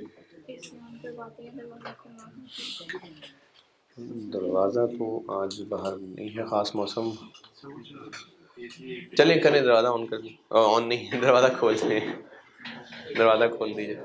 दरवाज़ा तो आज बाहर नहीं है, ख़ास मौसम। चलिए करें, दरवाज़ा ऑन कर दीजिए, ऑन नहीं, दरवाज़ा खोल दें, दरवाज़ा खोल दीजिए।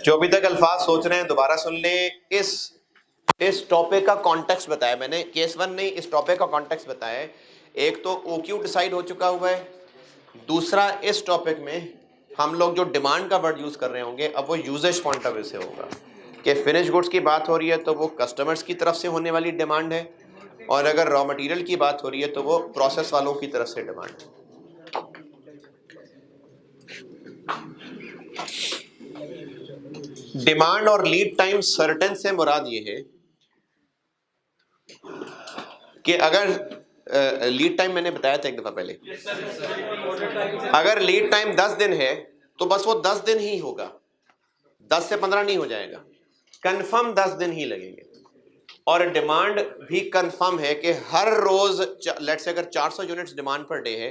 जो अभी तक अल्फाज सोच रहे हैं दोबारा सुन लें। इस टॉपिक का कॉन्टेक्स्ट बताया मैंने, केस 1 नहीं, इस टॉपिक का कॉन्टेक्स्ट बताया है। एक तो OQ डिसाइड हो चुका हुआ है, दूसरा इस टॉपिक में हम लोग जो डिमांड का वर्ड यूज कर रहे होंगे अब वो यूजेज पॉइंट ऑफ व्यू से होगा कि फिनिश गुड्स की बात हो रही है तो वो कस्टमर्स की तरफ से होने वाली डिमांड है, और अगर रॉ मटेरियल की बात हो रही है तो वो प्रोसेस वालों की तरफ से डिमांड है। डिमांड और लीड टाइम सर्टेन से मुराद ये है कि अगर लीड टाइम मैंने बताया था एक दफा पहले, अगर लीड टाइम 10 दिन है तो बस वो 10 दिन ही होगा, 10 से 15 नहीं हो जाएगा, कंफर्म 10 दिन ही लगेंगे। और डिमांड भी कंफर्म है कि हर रोज लेट्स से अगर 400 यूनिट्स डिमांड पर डे है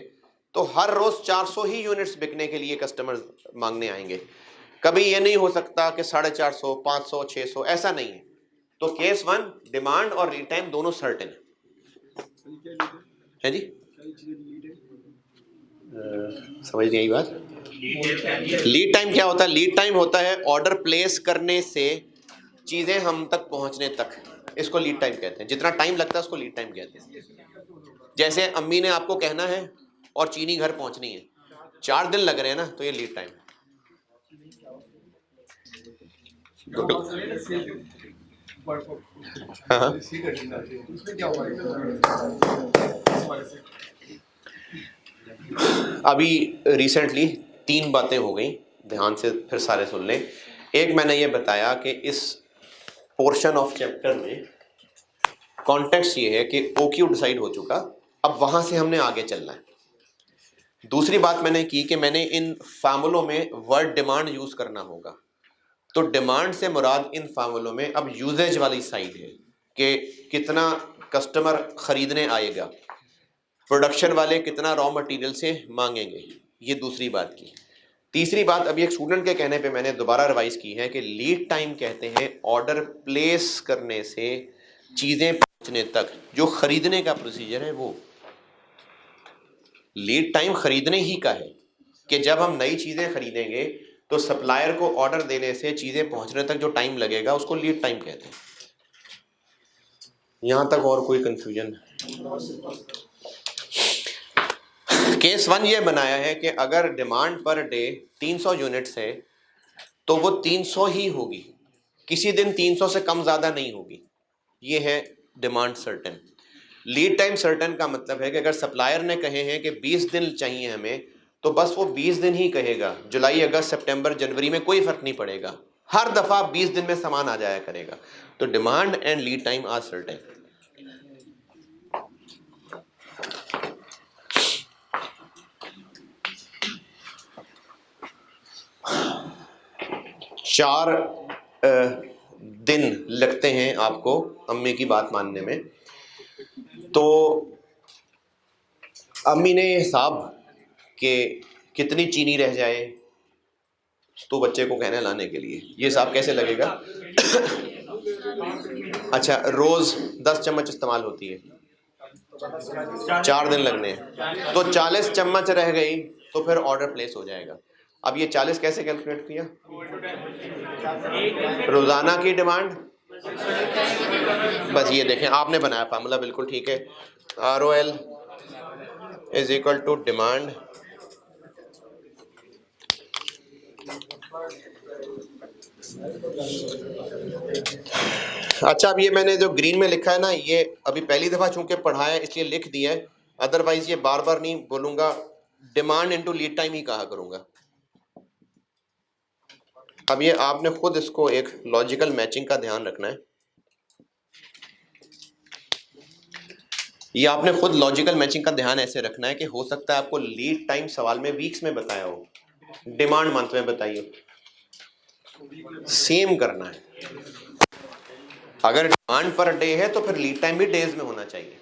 तो हर रोज 400 ही यूनिट्स बिकने के लिए कस्टमर्स मांगने आएंगे। कभी ये नहीं हो सकता कि 450, 500, 600, ऐसा नहीं है। तो केस 1 डिमांड और लीड टाइम दोनों सर्टेन है जी। समझ नहीं आई बात। लीड टाइम क्या होता है? लीड टाइम होता है ऑर्डर प्लेस करने से चीजें हम तक पहुंचने तक, इसको लीड टाइम कहते हैं। जितना टाइम लगता है उसको लीड टाइम कहते हैं। जैसे अम्मी ने आपको कहना है और चीनी घर पहुंचनी है, 4 दिन लग रहे हैं ना, तो ये लीड टाइम है। अभी रिसेंटली 3 बातें हो गई, ध्यान से फिर सारे सुन लें। एक मैंने ये बताया कि इस पोर्शन ऑफ चैप्टर में कॉन्टेक्स्ट ये है कि OQ डिसाइड हो चुका, अब वहां से हमने आगे चलना है। दूसरी बात मैंने की कि मैंने इन फार्मूलों में वर्ड डिमांड यूज करना होगा, तो डिमांड से मुराद इन फार्मूलों में अब यूजेज वाली साइड है कि कितना कस्टमर खरीदने आएगा, प्रोडक्शन वाले कितना रॉ मटेरियल से मांगेंगे, ये दूसरी बात की। तीसरी बात अभी एक स्टूडेंट के कहने पे मैंने दोबारा रिवाइज की है कि लीड टाइम कहते हैं ऑर्डर प्लेस करने से चीजें पहुंचने तक जो खरीदने का प्रोसीजर है, वो लीड टाइम खरीदने ही का है कि जब हम नई चीजें खरीदेंगे तो सप्लायर को ऑर्डर देने से चीजें पहुंचने तक जो टाइम लगेगा उसको लीड टाइम कहते हैं। यहां तक और कोई कंफ्यूजन? केस 1 ये बनाया है कि अगर डिमांड पर डे 300 यूनिट्स है तो वो 300 ही होगी, किसी दिन 300 से कम ज्यादा नहीं होगी, ये है demand certain. Lead time certain का मतलब है कि अगर सप्लायर ने कहे हैं कि 20 दिन चाहिए हमें, तो बस वो 20 दिन ही कहेगा। जुलाई, अगस्त, सितंबर, जनवरी में कोई फर्क नहीं पड़ेगा, हर दफा 20 दिन में सामान आ जाया करेगा। तो demand and lead time are certain. चार दिन लगते हैं आपको अम्मी की बात मानने में। तो अम्मी ने हिसाब कि कितनी चीनी रह जाए तो बच्चे को कहना लाने के लिए, ये हिसाब कैसे लगेगा? अच्छा, रोज 10 चम्मच इस्तेमाल होती है, 4 दिन लगने हैं, तो 40 चम्मच रह गई तो फिर ऑर्डर प्लेस हो जाएगा। अब ये 40 कैसे कैलकुलेट किया? रोजाना की डिमांड, बस ये देखें आपने बनाया फार्मूला, बिल्कुल ठीक है। ROL is equal to demand अच्छा, अब ये मैंने जो ग्रीन में लिखा है ना, ये अभी पहली दफा चूंकि पढ़ा है इसलिए लिख दिया है, अदरवाइज ये बार बार नहीं बोलूंगा, डिमांड इनटू लीड टाइम ही कहा करूंगा। अब ये आपने खुद इसको एक लॉजिकल मैचिंग का ध्यान रखना है, ये आपने खुद लॉजिकल मैचिंग का ध्यान ऐसे रखना है कि हो सकता है आपको लीड टाइम सवाल में वीक्स में बताया हो, डिमांड मंथ में बताइए, सेम करना है। अगर डिमांड पर डे है तो फिर लीड टाइम भी डेज में होना चाहिए,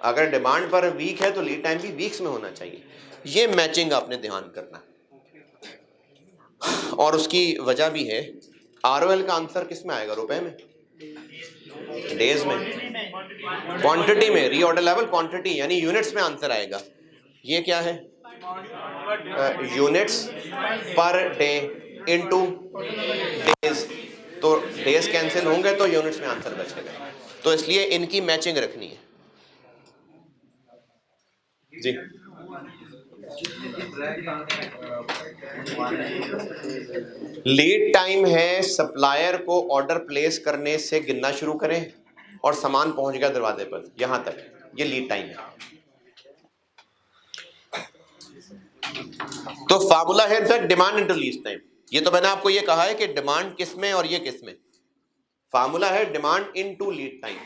अगर डिमांड पर वीक है तो लीड टाइम भी वीक्स में होना चाहिए। ये मैचिंग आपने ध्यान करना है, और उसकी वजह भी है। ROL का आंसर किस में आएगा? रुपए में, डेज में, क्वांटिटी में, रीऑर्डर लेवल क्वांटिटी यानी यूनिट्स में आंसर आएगा। ये क्या है? Units per day into days, तो डेज कैंसिल होंगे तो यूनिट्स में आंसर बचेगा, तो इसलिए इनकी मैचिंग रखनी है जी। लीड टाइम है सप्लायर को ऑर्डर प्लेस करने से गिनना शुरू करें और सामान पहुंच गया दरवाजे पर, यहां तक, ये लीड टाइम है। तो फार्मूला है the demand into lead time. ये तो मैंने आपको ये कहा है कि डिमांड किस में और ये किस में, फार्मूला है डिमांड इनटू लीड टाइम।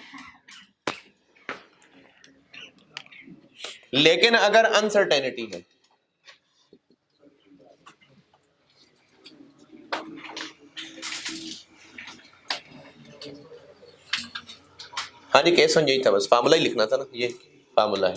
लेकिन अगर अनसर्टेनिटी है, हाँ जी, केस यही था, बस फार्मूला ही लिखना था ना, ये फार्मूला है।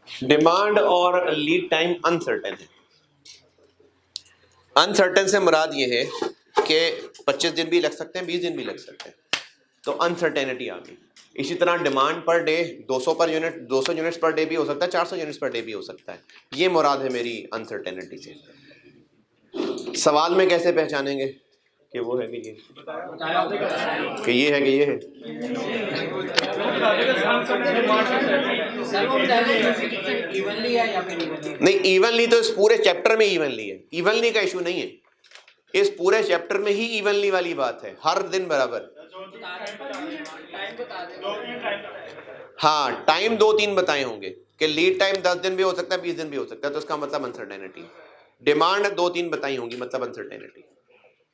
डिमांड और लीड टाइम अनसर्टेन है। अनसर्टेन से मुराद ये है कि 25 दिन भी लग सकते हैं, 20 दिन भी लग सकते हैं, तो अनसर्टेनिटी आ गई। इसी तरह demand per day 200 per unit, 200 units per day भी हो सकता है, 400 यूनिट्स पर डे भी हो सकता है। ये मुराद है मेरी अनसर्टेनिटी से। सवाल में कैसे पहचानेंगे कि वो है कि ये है कि ये है? नहीं, इवनली तो इस पूरे चैप्टर में इवनली है, इवनली का इशू नहीं है, इस पूरे चैप्टर में ही इवनली वाली बात है, हर दिन बराबर। हाँ, टाइम 2-3 बताए होंगे कि लीड टाइम 10 दिन भी हो सकता है, 20 दिन भी हो सकता है, तो इसका मतलब अनसर्टेनिटी। डिमांड 2-3 बताई होंगी, मतलब अनसर्टेनिटी।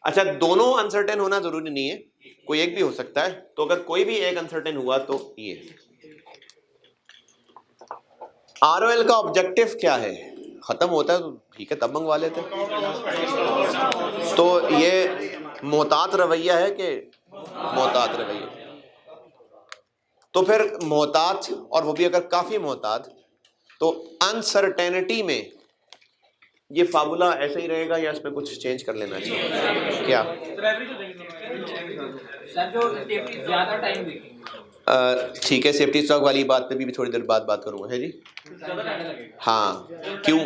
अच्छा, दोनों अनसर्टेन होना जरूरी नहीं है, कोई एक भी हो सकता है, तो अगर कोई भी एक अनसर्टेन हुआ तो ये। ROL का ऑब्जेक्टिव क्या है? खत्म होता है तो ठीक है, तब मंगवा लेते। तो ये मोहतात रवैया है कि मोहतात रवैया? तो फिर मोहतात, और वो भी अगर काफी मोहतात, तो अनसर्टेनिटी में ये फार्मूला ऐसे ही रहेगा या इसमें कुछ चेंज कर लेना चाहिए क्या? ज्यादा टाइम देखेंगे। ठीक है, सेफ्टी स्टॉक वाली बात पे भी थोड़ी देर बाद बात करूंगा, है जी। हाँ, क्यों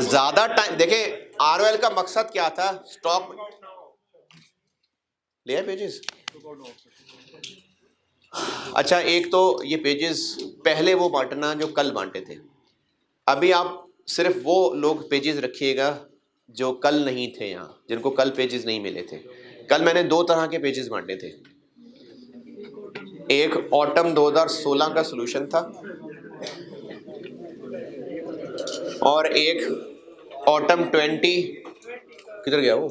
ज्यादा टाइम? देखें, ROL का मकसद क्या था? स्टॉक ले आए पेजेस? अच्छा, एक तो ये पेजेस पहले वो बांटना जो कल बांटे थे। अभी आप सिर्फ वो लोग पेजेस रखिएगा जो कल नहीं थे यहाँ, जिनको कल पेजेस नहीं मिले थे। कल मैंने 2 तरह के पेजेस बांटे थे। एक ऑटम 2016 का सॉल्यूशन था और एक ऑटम 20, किधर गया वो?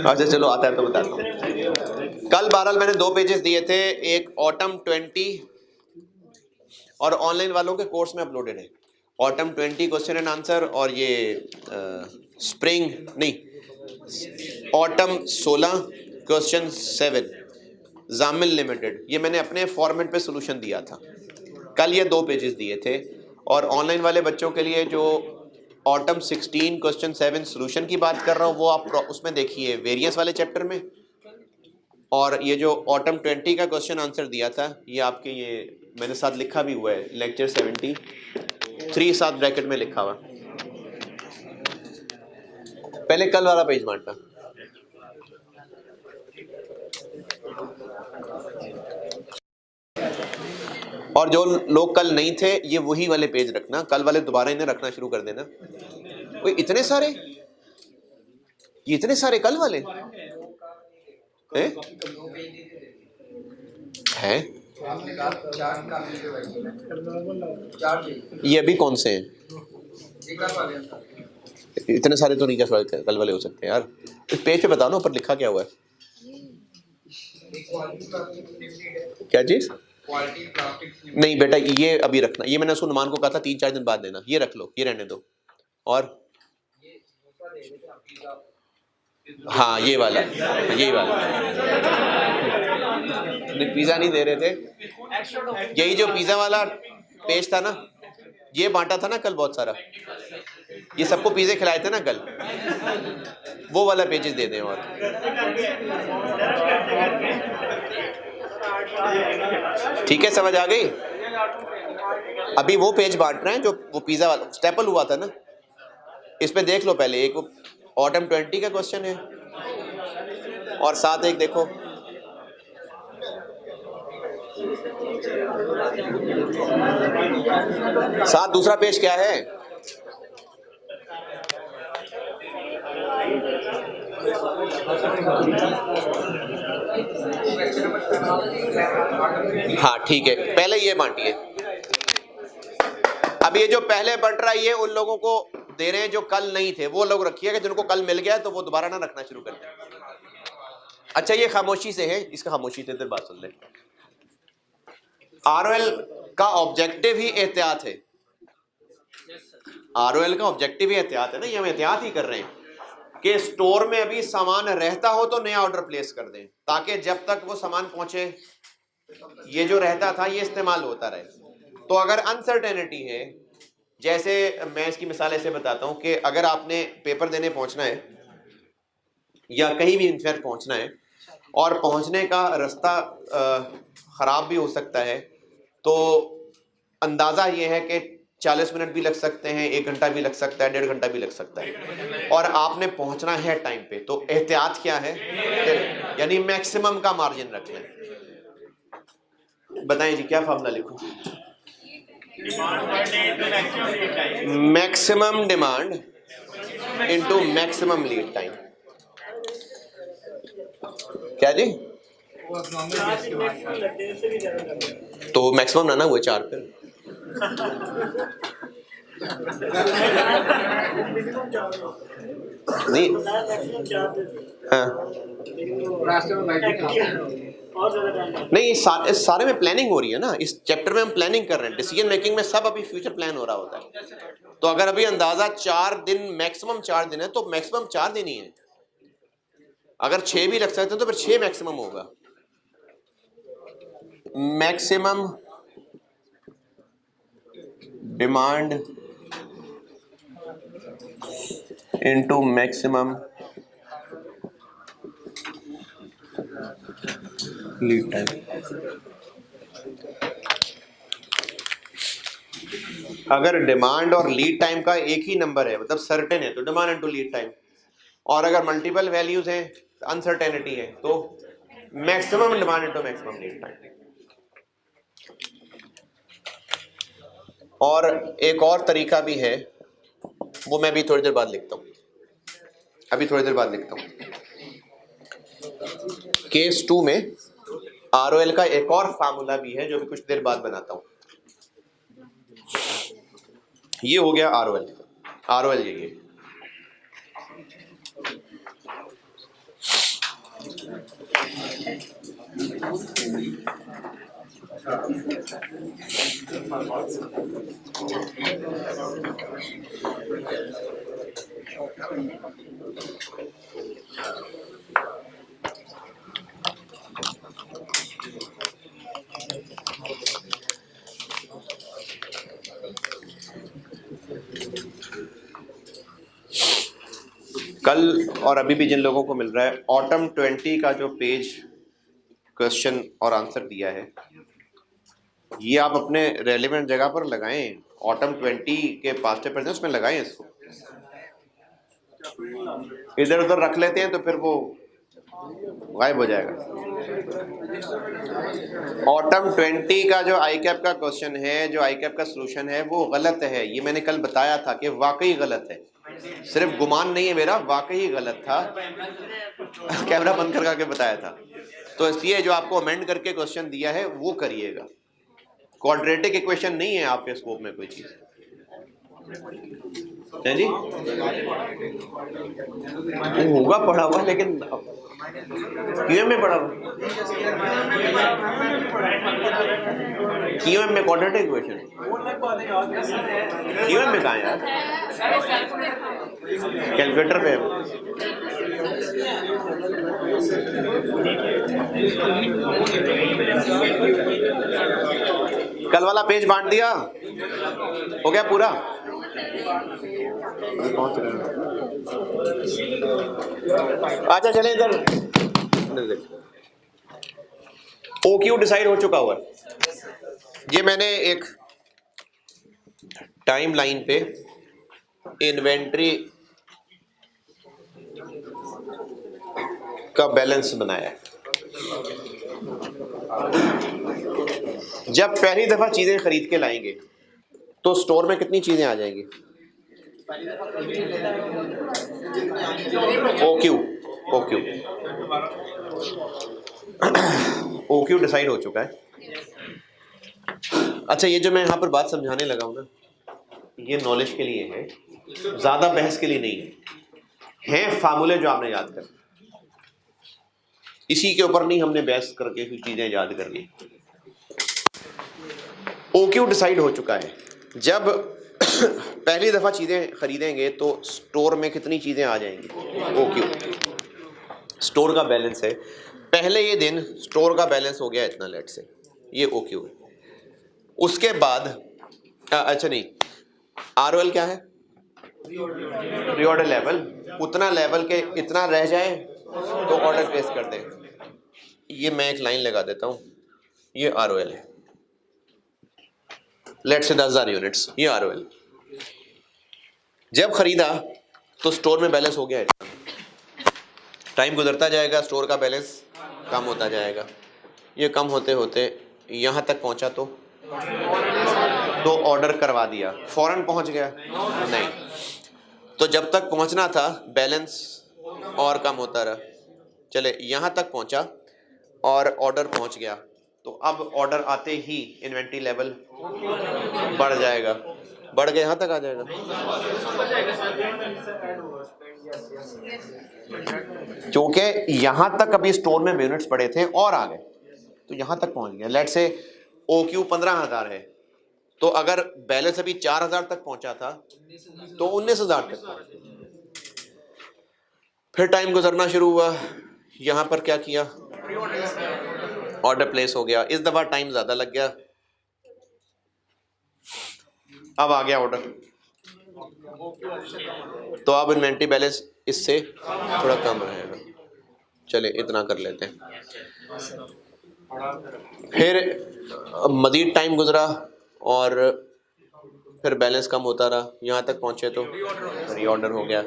अच्छा चलो, आता है तो बताता हूँ। कल बहरहाल मैंने 2 पेजेस दिए थे, एक ऑटम 20 और ऑनलाइन वालों के कोर्स में अपलोडेड है। ऑटम 20 क्वेश्चन एंड आंसर, और ये स्प्रिंग नहीं, ऑटम 16 क्वेश्चन 7 जामिल लिमिटेड, ये मैंने अपने फॉर्मेट पे सोल्यूशन दिया था। कल ये 2 पेजेस दिए थे। और ऑनलाइन वाले बच्चों के लिए जो ऑटम 16 क्वेश्चन 7 सोल्यूशन की बात कर रहा हूँ, वो आप उसमें देखिए वेरिएंस वाले चैप्टर में। और ये जो ऑटम 20 का क्वेश्चन आंसर दिया था, ये आपके ये मैंने साथ लिखा भी हुआ है, लेक्चर 73 साथ ब्रैकेट में लिखा हुआ। पहले कल वाला पेज बांटना। और जो लोग कल नहीं थे, ये वही वाले पेज रखना, कल वाले दोबारा इन्हें रखना शुरू कर देना। कोई इतने सारे, ये इतने सारे कल वाले हैं? ये अभी कौन से हैं? इतने सारे तो नहीं कल वाले हो सकते यार। इस पेज पे बताओ ना, ऊपर लिखा क्या हुआ है? क्या चीज? नहीं बेटा, ये अभी रखना, ये मैंने उसको नुमान को कहा था 3-4 दिन बाद देना, ये रख लो, ये रहने दो। और हाँ, ये वाला, यही वाला। पिज्जा नहीं दे रहे थे, यही जो पिज्जा वाला पेज था ना, ये बांटा था ना कल बहुत सारा, ये सबको पिज्जे खिलाए थे ना कल, वो वाला पेजेस दे दें। और ठीक है, समझ आ गई? अभी वो पेज बांट रहे हैं जो वो पिज्जा वाला स्टेपल हुआ था ना, इस पे देख लो पहले। एक ऑटम 20 का क्वेश्चन है और साथ एक देखो साथ दूसरा पेज क्या है? हाँ ठीक है, पहले ये बांटिए। अब ये जो पहले बंट रहा है, ये उन लोगों को दे रहे हैं जो कल नहीं थे, वो लोग रखिएगा, जिनको कल मिल गया तो वो दोबारा ना रखना शुरू कर दें। अच्छा, ये खामोशी से है, इसका खामोशी से बात सुन ले। आरओएल का ऑब्जेक्टिव ही एहतियात है। आरओएल का ऑब्जेक्टिव ही एहतियात है ना, ये हम एहतियात ही कर रहे हैं कि स्टोर में अभी सामान रहता हो तो नया ऑर्डर प्लेस कर दें, ताकि जब तक वो सामान पहुंचे, ये जो रहता था ये इस्तेमाल होता रहे। तो अगर अनसर्टेनिटी है, जैसे मैं इसकी मिसाल ऐसे बताता हूं कि अगर आपने पेपर देने पहुंचना है या कहीं भी इनफैक्ट पहुंचना है और पहुंचने का रास्ता खराब भी हो सकता है, तो अंदाजा ये है कि 40 मिनट भी लग सकते हैं, 1 घंटा भी लग सकता है, 1.5 घंटा भी लग सकता है, और आपने पहुंचना है टाइम पे। तो एहतियात क्या है? यानी मैक्सिमम का मार्जिन रख लें। बताएं जी, क्या फॉर्मूला लिखूं? Maximum demand into maximum lead time. क्या जी? तो मैक्सिमम ना हुआ 4 पे। नहीं, हाँ नहीं, सारे में प्लानिंग हो रही है ना, इस चैप्टर में हम प्लानिंग कर रहे हैं, डिसीजन मेकिंग में सब अभी फ्यूचर प्लान हो रहा होता है। तो अगर अभी अंदाजा 4 दिन, मैक्सिमम 4 दिन है, तो मैक्सिमम 4 दिन ही है। अगर 6 भी लग सकते हैं तो फिर 6 मैक्सिमम होगा। Maximum demand into maximum lead time. अगर डिमांड और लीड टाइम का एक ही नंबर है, मतलब सर्टेन है, तो डिमांड इनटू लीड टाइम, और अगर मल्टीपल वैल्यूज हैं, अनसर्टेनिटी है, तो maximum demand into maximum lead time. और एक और तरीका भी है, वो मैं भी थोड़ी देर बाद लिखता हूँ, अभी थोड़ी देर बाद लिखता हूँ। केस 2 में ROL का एक और फार्मूला भी है जो भी कुछ देर बाद बनाता हूँ। ये हो गया ROL यही है। कल और अभी भी जिन लोगों को मिल रहा है, ऑटम 20 का जो पेज क्वेश्चन और आंसर दिया है, ये आप अपने रेलेवेंट जगह पर लगाएं। ऑटम 20 के पास्ट प्रेजेंट उसमें लगाएं इसको। इधर उधर रख लेते हैं तो फिर वो गायब हो जाएगा। ऑटम 20 का जो आईकैप का क्वेश्चन है, जो आईकैप का सॉल्यूशन है, वो गलत है। ये मैंने कल बताया था कि वाकई गलत है, सिर्फ गुमान नहीं है मेरा, वाकई गलत था। कैमरा बंद करके बताया था। तो इसलिए जो आपको अमेंड करके क्वेश्चन दिया है वो करिएगा। क्वाड्रेटिक इक्वेशन नहीं है आपके स्कोप में कोई चीज है जी। वो होगा पढ़ा हुआ, लेकिन क्यूएम में पढ़ा हुआ, क्यूएम में क्वाड्रेटिक इक्वेशन, क्यूएम में कहाँ है यार, कैलकुलेटर पे कल वाला पेज बांट दिया, हो गया पूरा। अच्छा चले इधर, OQ डिसाइड हो चुका हुआ है। ये मैंने एक टाइम लाइन पे इन्वेंट्री का बैलेंस बनाया है। जब पहली दफा चीजें खरीद के लाएंगे तो स्टोर में कितनी चीजें आ जाएंगी? OQ डिसाइड हो चुका है। अच्छा, ये जो मैं यहाँ पर बात समझाने लगा हूँ ना, ये नॉलेज के लिए है, ज्यादा बहस के लिए नहीं है फार्मूले जो आपने याद कर, इसी के ऊपर नहीं हमने बहस करके कुछ चीजें याद कर ली। OQ डिसाइड हो चुका है। जब पहली दफा चीजें खरीदेंगे तो स्टोर में कितनी चीजें आ जाएंगी? OQ स्टोर का बैलेंस है। पहले ये दिन स्टोर का बैलेंस हो गया इतना, लेट से, ये OQ है। उसके बाद अच्छा नहीं, ROL क्या है? Reorder level. उतना लेवल के इतना रह जाए तो ऑर्डर प्लेस कर दें। ये मैं एक लाइन लगा देता हूं, ये ROL है, लेट से 10,000 यूनिट्स, ये ROL। जब खरीदा तो स्टोर में बैलेंस हो गया इतना, टाइम गुजरता जाएगा, स्टोर का बैलेंस कम होता जाएगा। ये कम होते होते यहां तक पहुंचा तो ऑर्डर करवा दिया, फौरन पहुंच गया? नहीं। तो जब तक पहुंचना था बैलेंस और कम होता रहा। चले यहां तक पहुंचा और ऑर्डर पहुंच गया, तो अब ऑर्डर आते ही इन्वेंट्री लेवल बढ़ जाएगा, बढ़ के यहां तक आ जाएगा। क्योंकि यहां तक अभी स्टोर में यूनिट्स पड़े थे और आ गए, तो यहां तक पहुंच गया। लेट से OQ 15,000 है, तो अगर बैलेंस अभी 4,000 तक पहुंचा था तो 19,000 तक पहुंच गया। फिर टाइम गुजरना शुरू हुआ, यहां पर क्या किया? ऑर्डर प्लेस हो गया। इस दफा टाइम ज्यादा लग गया, अब आ गया ऑर्डर, तो अब इन्वेंट्री बैलेंस इससे थोड़ा कम रहेगा। चले इतना कर लेते हैं। फिर मजीद टाइम गुजरा और फिर बैलेंस कम होता रहा, यहाँ तक पहुँचे तो रीऑर्डर हो गया।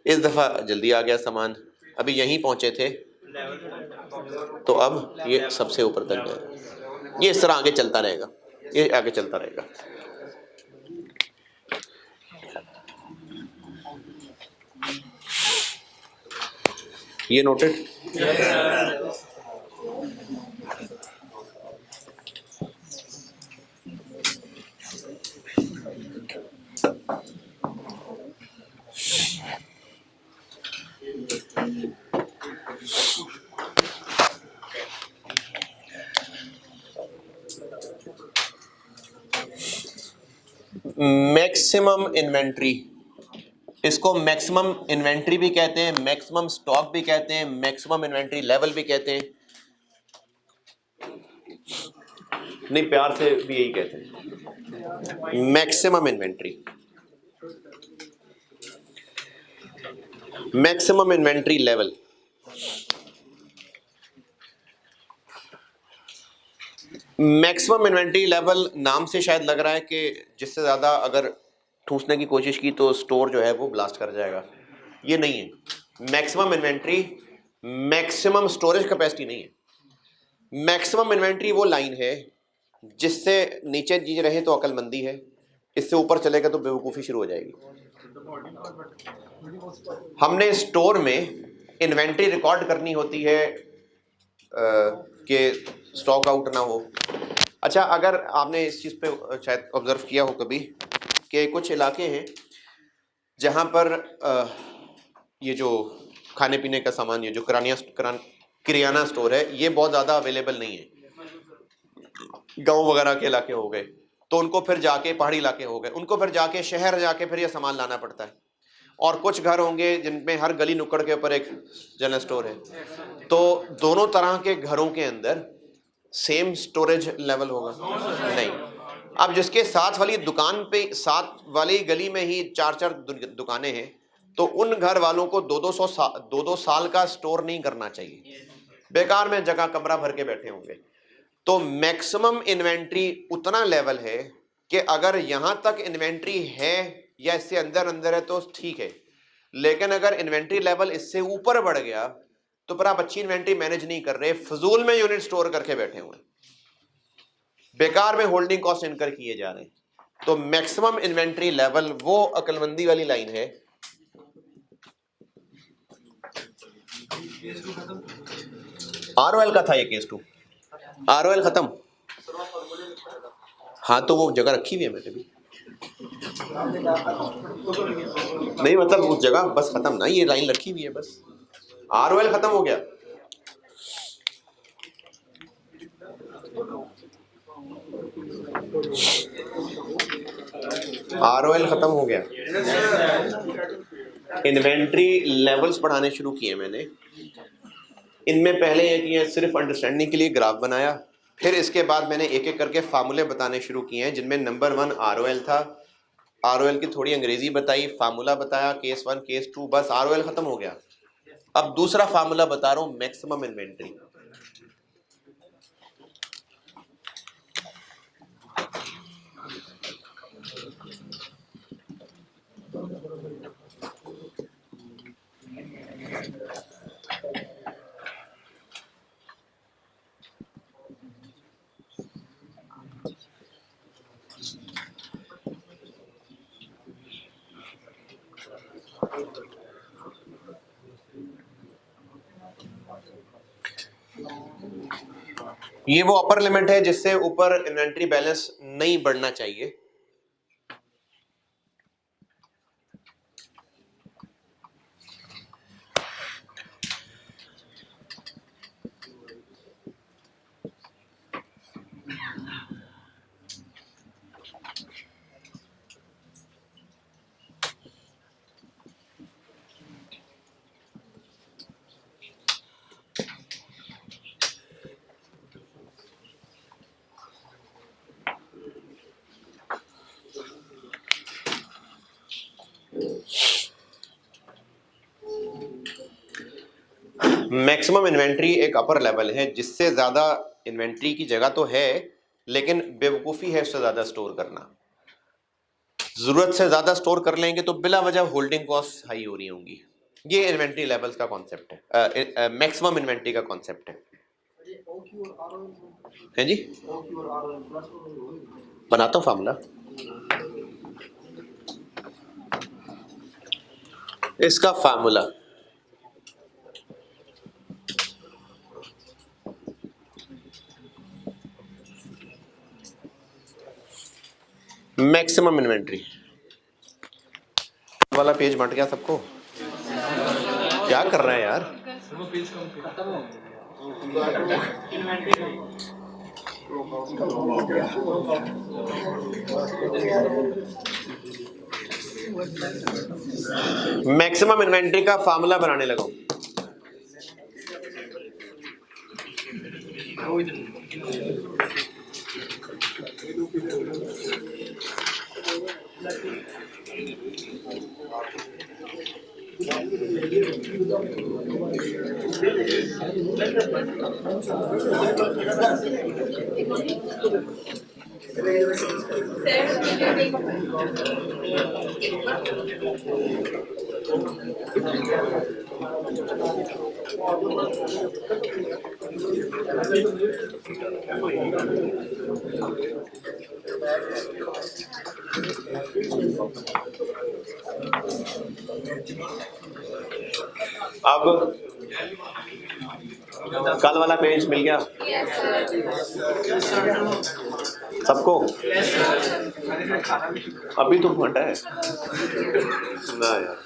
इस दफ़ा जल्दी आ गया सामान, अभी यहीं पहुँचे थे तो अब ये सबसे ऊपर तक गए। ये इस तरह आगे चलता रहेगा, ये आगे चलता रहेगा। ये नोटेड? मैक्सिमम इन्वेंट्री, इसको मैक्सिमम इन्वेंट्री भी कहते हैं, मैक्सिमम स्टॉक भी कहते हैं, मैक्सिमम इन्वेंट्री लेवल भी कहते हैं, नहीं प्यार से भी यही कहते हैं, maximum inventory. Maximum inventory level, maximum inventory level नाम से शायद लग रहा है कि जिससे ज़्यादा अगर ठूसने की कोशिश की तो स्टोर जो है वो ब्लास्ट कर जाएगा। ये नहीं है। Maximum inventory maximum storage capacity नहीं है। मैक्सिमम इन्वेंट्री वो लाइन है जिससे नीचे चीज रहे तो अक्लमंदी है, इससे ऊपर चलेगा तो बेवकूफ़ी शुरू हो जाएगी। हमने स्टोर में इन्वेंट्री रिकॉर्ड करनी होती है कि स्टॉक आउट ना हो। अच्छा, अगर आपने इस चीज़ पे शायद ऑब्जर्व किया हो कभी कि कुछ इलाके हैं जहाँ पर ये जो खाने पीने का सामान, ये जो किराना स्टोर है, ये बहुत ज़्यादा अवेलेबल नहीं है। गांव वगैरह के इलाके हो गए तो उनको फिर जाके, पहाड़ी इलाके हो गए, उनको फिर जाके शहर जाके फिर ये सामान लाना पड़ता है। और कुछ घर होंगे जिनमें हर गली नुक्कड़ के ऊपर एक जनरल स्टोर है, तो दोनों तरह के घरों के अंदर सेम स्टोरेज लेवल होगा? नहीं। अब जिसके साथ वाली दुकान पे, साथ वाली गली में ही 4-4 दुकानें हैं, तो उन घर वालों को 2-2 साल का स्टोर नहीं करना चाहिए, बेकार में जगह कमरा भर के बैठे होंगे। तो मैक्सिमम इन्वेंट्री उतना लेवल है कि अगर यहां तक इन्वेंट्री है या इससे अंदर अंदर है तो ठीक है, लेकिन अगर इन्वेंट्री लेवल इससे ऊपर बढ़ गया तो फिर आप अच्छी इन्वेंट्री मैनेज नहीं कर रहे, फजूल में यूनिट स्टोर करके बैठे हुए, बेकार में होल्डिंग कॉस्ट इनकर किए जा रहे हैं। तो मैक्सिमम इन्वेंट्री लेवल वो अक्लमंदी वाली लाइन है। आरओएल का था ये केस 2, आरओएल खत्म। हाँ तो वो जगह रखी हुई है मैंने भी, नहीं मतलब उस जगह बस खत्म ना, ये लाइन रखी हुई है बस। आरओएल खत्म हो गया, आरओएल खत्म हो गया। इन्वेंट्री लेवल्स बढ़ाने शुरू किए मैंने। इनमें पहले एक ये सिर्फ अंडरस्टैंडिंग के लिए ग्राफ बनाया, फिर इसके बाद मैंने एक एक करके फार्मूले बताने शुरू किए हैं, जिनमें नंबर 1 आरओएल था। आरओएल की थोड़ी अंग्रेजी बताई, फार्मूला बताया, केस 1 केस 2, बस आरओएल खत्म हो गया। अब दूसरा फार्मूला बता रहा हूं, मैक्सिमम इन्वेंट्री। ये वो अपर लिमिट है जिससे ऊपर इन्वेंट्री बैलेंस नहीं बढ़ना चाहिए। मैक्सिमम इन्वेंट्री एक अपर लेवल है जिससे ज़्यादा इन्वेंट्री की जगह तो है, लेकिन बेवकूफ़ी है उससे ज़्यादा स्टोर करना। जरूरत से ज्यादा स्टोर कर लेंगे तो बिला वजह होल्डिंग कॉस्ट हाई हो रही होंगी। ये इन्वेंट्री लेवल्स का कॉन्सेप्ट है, मैक्सिमम इन्वेंट्री का कॉन्सेप्ट है जी। बनाता हूँ फार्मूला, इसका फार्मूला मैक्सिमम इन्वेंट्री वाला पेज बंट गया सबको, क्या कर रहे हैं यार। मैक्सिमम इन्वेंट्री का फार्मूला बनाने लगा हूं। अब कल वाला पेज मिल गया सबको? अभी तो घंटा है ना यार।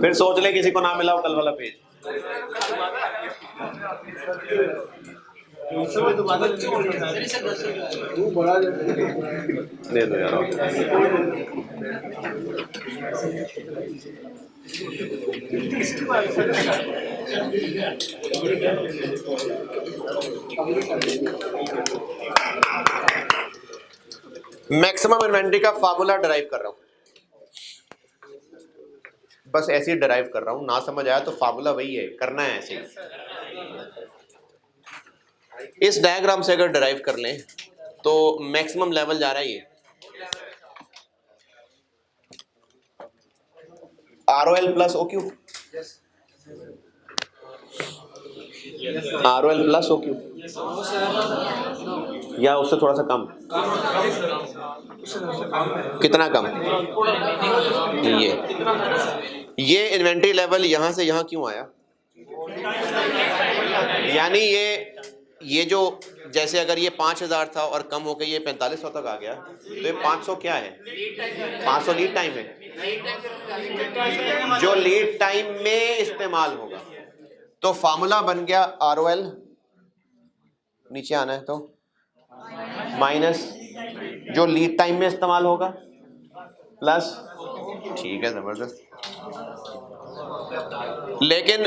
फिर सोच ले किसी को ना मिला हो कल वाला पेज। दे दो यार। मैक्सिमम इन्वेंट्री का फार्मूला डिराइव कर रहा हूं, बस ऐसे ही डिराइव कर रहा हूं। ना समझ आया तो फार्मूला वही है, करना है ऐसे ही। इस डायग्राम से अगर डिराइव कर लें तो मैक्सिमम लेवल जा रहा है ये ROL plus OQ, ROL plus OQ या उससे थोड़ा सा कम। कितना कम? ये इन्वेंट्री लेवल यहां से यहां क्यों आया? यानी ये जो जैसे अगर ये 5000 था और कम होकर ये 4500 तक आ गया तो ये 500 क्या है? 500 लीड टाइम है, जो लीड टाइम में इस्तेमाल होगा। तो फार्मूला बन गया ROL, नीचे आना है तो माइनस जो लीड टाइम में इस्तेमाल होगा प्लस, ठीक है जबरदस्त। लेकिन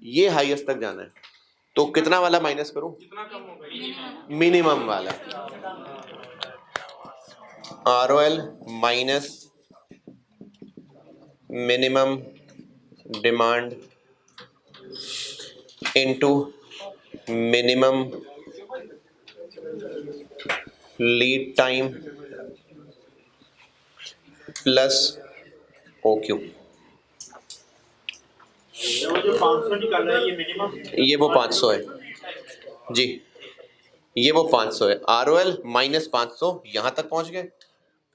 ये हाईएस्ट तक जाना है तो कितना वाला माइनस करूं? मिनिमम वाला। ROL minus minimum demand into minimum lead time plus OQ। जो 500 निकाल रहा है ये मिनिमम, ये वो 500 है जी, ये वो 500 है। ROL माइनस 500 यहाँ तक पहुँच गए,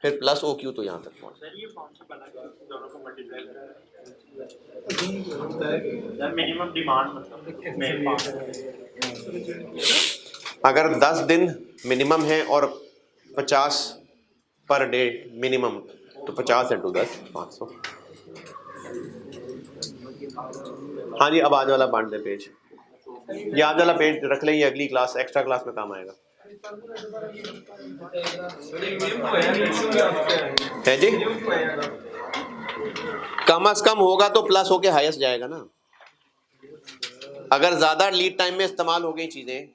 फिर प्लस OQ तो यहाँ तक पहुँच गए। ये 500 बना दोनों को मल्टीप्लाई करा मिनिमम डिमांड मतलब अगर 10 दिन मिनिमम है और 50 पर डे मिनिमम तो 50 × 10 500। हाँ जी, अब आज वाला बांट दे पेज। ये आज वाला पेज रख ले, ये अगली क्लास एक्स्ट्रा क्लास में काम आएगा। है जी, कम से कम होगा तो प्लस होके हाईएस्ट जाएगा ना। अगर ज्यादा लीड टाइम में इस्तेमाल हो गई चीजें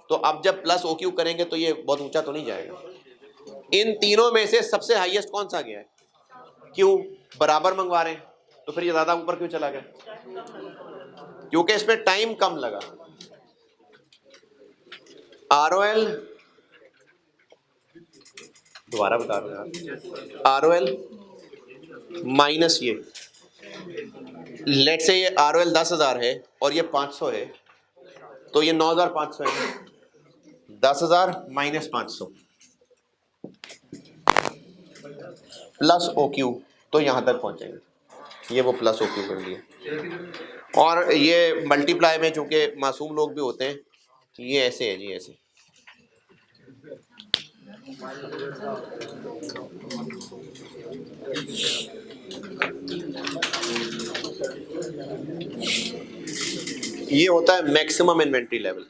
तो अब जब प्लस OQ करेंगे तो ये बहुत ऊंचा तो नहीं जाएगा। इन तीनों में से सबसे हाईएस्ट कौन सा गया है? क्यों? बराबर मंगवा रहे हैं तो फिर ये ज्यादा ऊपर क्यों चला गया? क्योंकि इसमें टाइम कम लगा। ROL, दोबारा बता रहा हूं यार, ROL माइनस ये, लेट से ये ROL 10,000 है और ये 500 है, तो ये 9,500 है। 10,000 माइनस 500 प्लस OQ, तो यहां तक पहुंचेंगे। ये वो प्लस OQ कर लिया। और ये मल्टीप्लाई में चूंकि मासूम लोग भी होते हैं, ये ऐसे है जी, ऐसे। ये होता है मैक्सिमम इन्वेंट्री लेवल।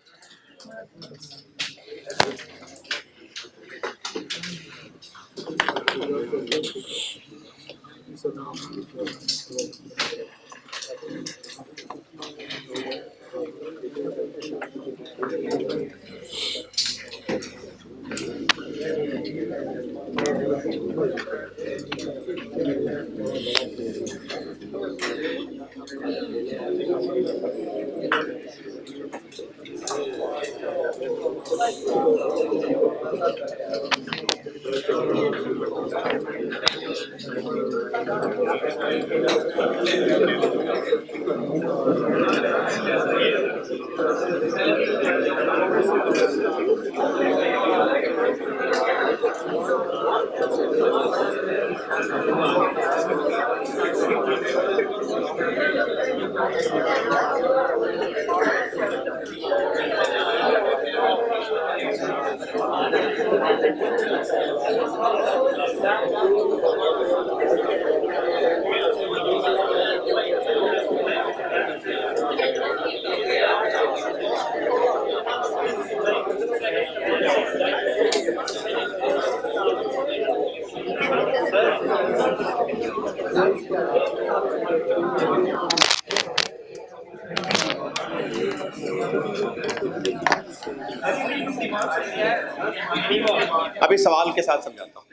अभी सवाल के साथ समझाता हूं।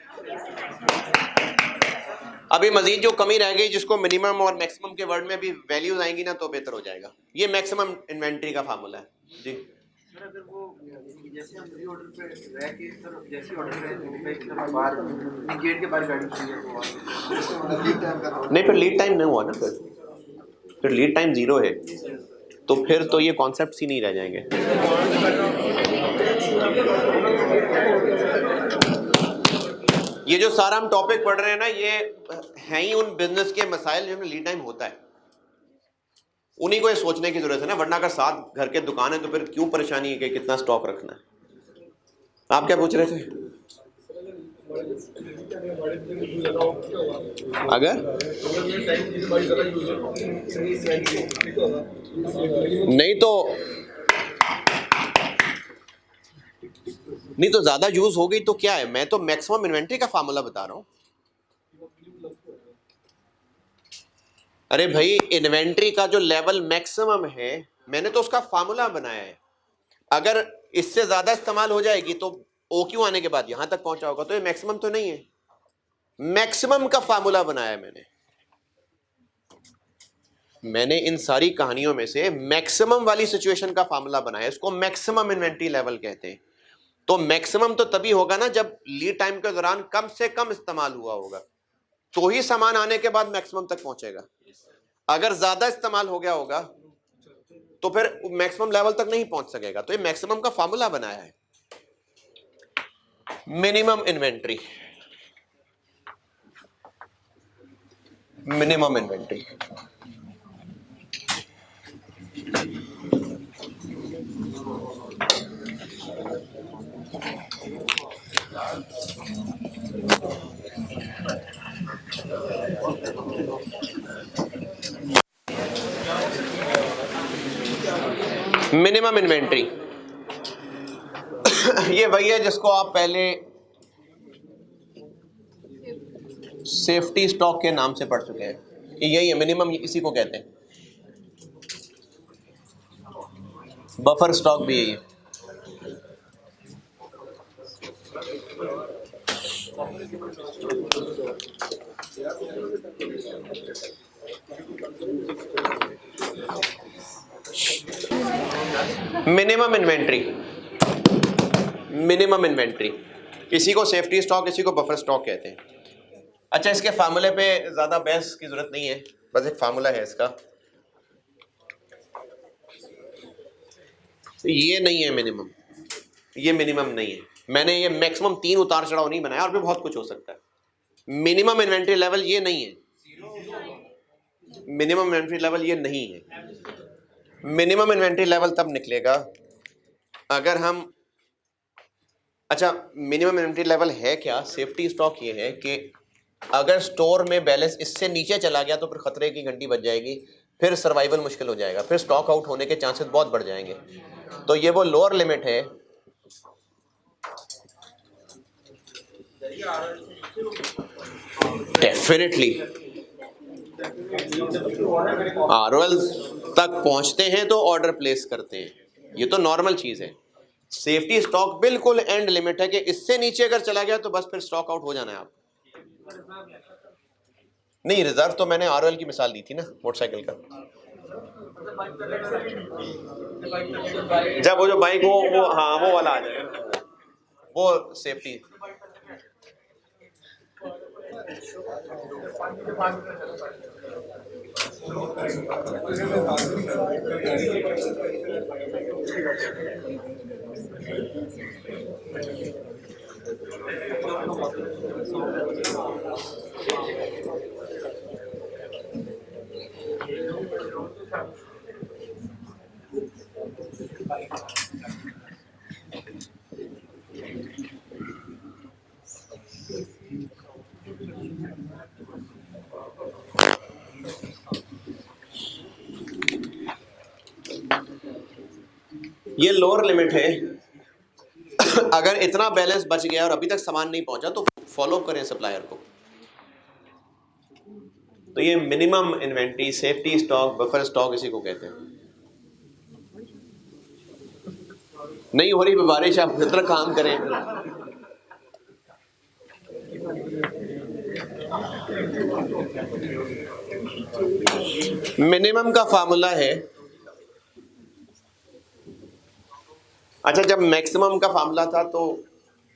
अभी मजीद जो कमी रह गई, जिसको मिनिमम और मैक्सिमम के वर्ड में भी वैल्यूज आएंगी ना, तो बेहतर हो जाएगा। ये मैक्सिमम इन्वेंट्री का फार्मूला है जी। सर अगर वो जैसे हम रीऑर्डर पे रह के सर जैसे ऑर्डर करें तो बाहर गेट के बाहर गाड़ी खड़ी है नहीं, फिर लीड टाइम नहीं हुआ ना, फिर लीड टाइम 0 है, तो फिर तो ये कॉन्सेप्ट ही नहीं रह जाएंगे। ये जो सारा हम टॉपिक पढ़ रहे हैं ना, ये है ही उन बिजनेस के मसाइल जिनमें लीड टाइम होता है, उन्हीं को ये सोचने की जरूरत है ना। वरना अगर 7 घर के दुकान है तो फिर क्यों परेशानी है कि कितना स्टॉक रखना है। आप क्या पूछ रहे थे? अगर नहीं तो ज्यादा यूज हो गई तो क्या है? मैं तो मैक्सिमम इन्वेंट्री का फार्मूला बता रहा हूं। अरे भाई, इन्वेंट्री का जो लेवल मैक्सिमम है, मैंने तो उसका फार्मूला बनाया है। अगर इससे ज्यादा इस्तेमाल हो जाएगी तो OQ आने के बाद यहां तक पहुंचा होगा, तो ये मैक्सिमम तो नहीं है। मैक्सिमम का फार्मूला बनाया है मैंने इन सारी कहानियों में से मैक्सिमम वाली सिचुएशन का फार्मूला बनाया। इसको मैक्सिमम इन्वेंट्री लेवल कहते हैं। तो मैक्सिमम तो तभी होगा ना जब लीड टाइम के दौरान कम से कम इस्तेमाल हुआ होगा, तो ही सामान आने के बाद मैक्सिमम तक पहुंचेगा। अगर ज्यादा इस्तेमाल हो गया होगा तो फिर मैक्सिमम लेवल तक नहीं पहुंच सकेगा। तो ये मैक्सिमम का फार्मूला बनाया है। Minimum inventory, minimum inventory minimum inventory ये वही है जिसको आप पहले सेफ्टी स्टॉक के नाम से पढ़ चुके हैं। यही है मिनिमम, इसी को कहते हैं। बफर स्टॉक भी यही है। मिनिमम इन्वेंट्री, मिनिमम इन्वेंट्री, किसी को सेफ्टी स्टॉक, किसी को बफर स्टॉक कहते हैं। अच्छा, इसके फार्मूले पे ज्यादा बहस की जरूरत नहीं है, बस एक फार्मूला है इसका। ये नहीं है मिनिमम, ये मिनिमम नहीं है। मैंने ये मैक्सिमम 3 उतार चढ़ाव नहीं बनाया, और भी बहुत कुछ हो सकता है। मिनिमम इन्वेंट्री लेवल ये नहीं है, मिनिमम इन्वेंट्री लेवल ये नहीं है। मिनिमम इन्वेंट्री लेवल तब निकलेगा अगर हम, अच्छा मिनिमम इन्वेंट्री लेवल है क्या? सेफ्टी स्टॉक ये है कि अगर स्टोर में बैलेंस इससे नीचे चला गया तो फिर खतरे की घंटी बज जाएगी, फिर सर्वाइवल मुश्किल हो जाएगा, फिर स्टॉक आउट होने के चांसेस बहुत बढ़ जाएंगे। तो ये वो लोअर लिमिट है डेफिनेटली। आरओएल तक पहुंचते हैं तो ऑर्डर प्लेस करते हैं, ये तो नॉर्मल चीज है। सेफ्टी स्टॉक बिल्कुल एंड लिमिट है कि इससे नीचे अगर चला गया तो बस फिर स्टॉक आउट हो जाना है आप। नहीं, रिजर्व तो मैंने आरओएल की मिसाल दी थी ना, मोटरसाइकिल का। जब वो जो बाइक हो वो, हाँ वो वाला आ जाएगा, वो सेफ्टी। ये लोअर लिमिट है। अगर इतना बैलेंस बच गया और अभी तक सामान नहीं पहुंचा तो फॉलो करें सप्लायर को। तो ये minimum inventory, safety stock, buffer stock इसी को कहते हैं। नहीं हो रही बारिश, आप कितना काम करें। मिनिमम का फार्मूला है, अच्छा जब मैक्सिमम का फार्मूला था तो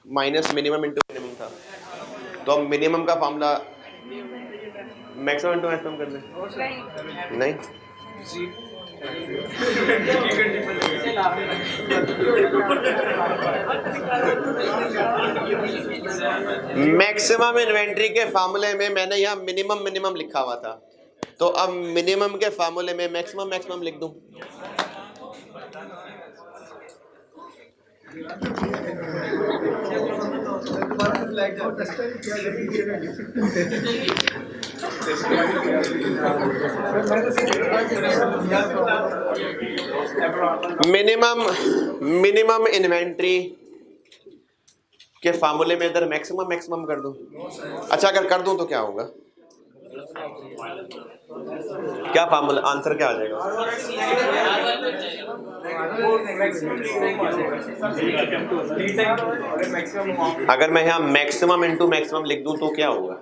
माइनस मिनिमम इंटू मिनिमम था, तो अब मिनिमम का फार्मूला मैक्सिमम इंटू मैक्सिमम कर दें। नहीं, मैक्सिमम इन्वेंट्री के फार्मूले में मैंने यहाँ मिनिमम मिनिमम लिखा हुआ था, तो अब मिनिमम के फार्मूले में मैक्सिमम मैक्सिमम लिख दूं। मिनिमम इन्वेंट्री के फार्मूले में इधर मैक्सिमम मैक्सिमम कर दूं। अच्छा अगर कर दूं तो क्या होगा? क्या फार्मूला, आंसर क्या आ जाएगा? अगर मैं यहाँ मैक्सिमम इंटू मैक्सिमम लिख दूं तो क्या होगा?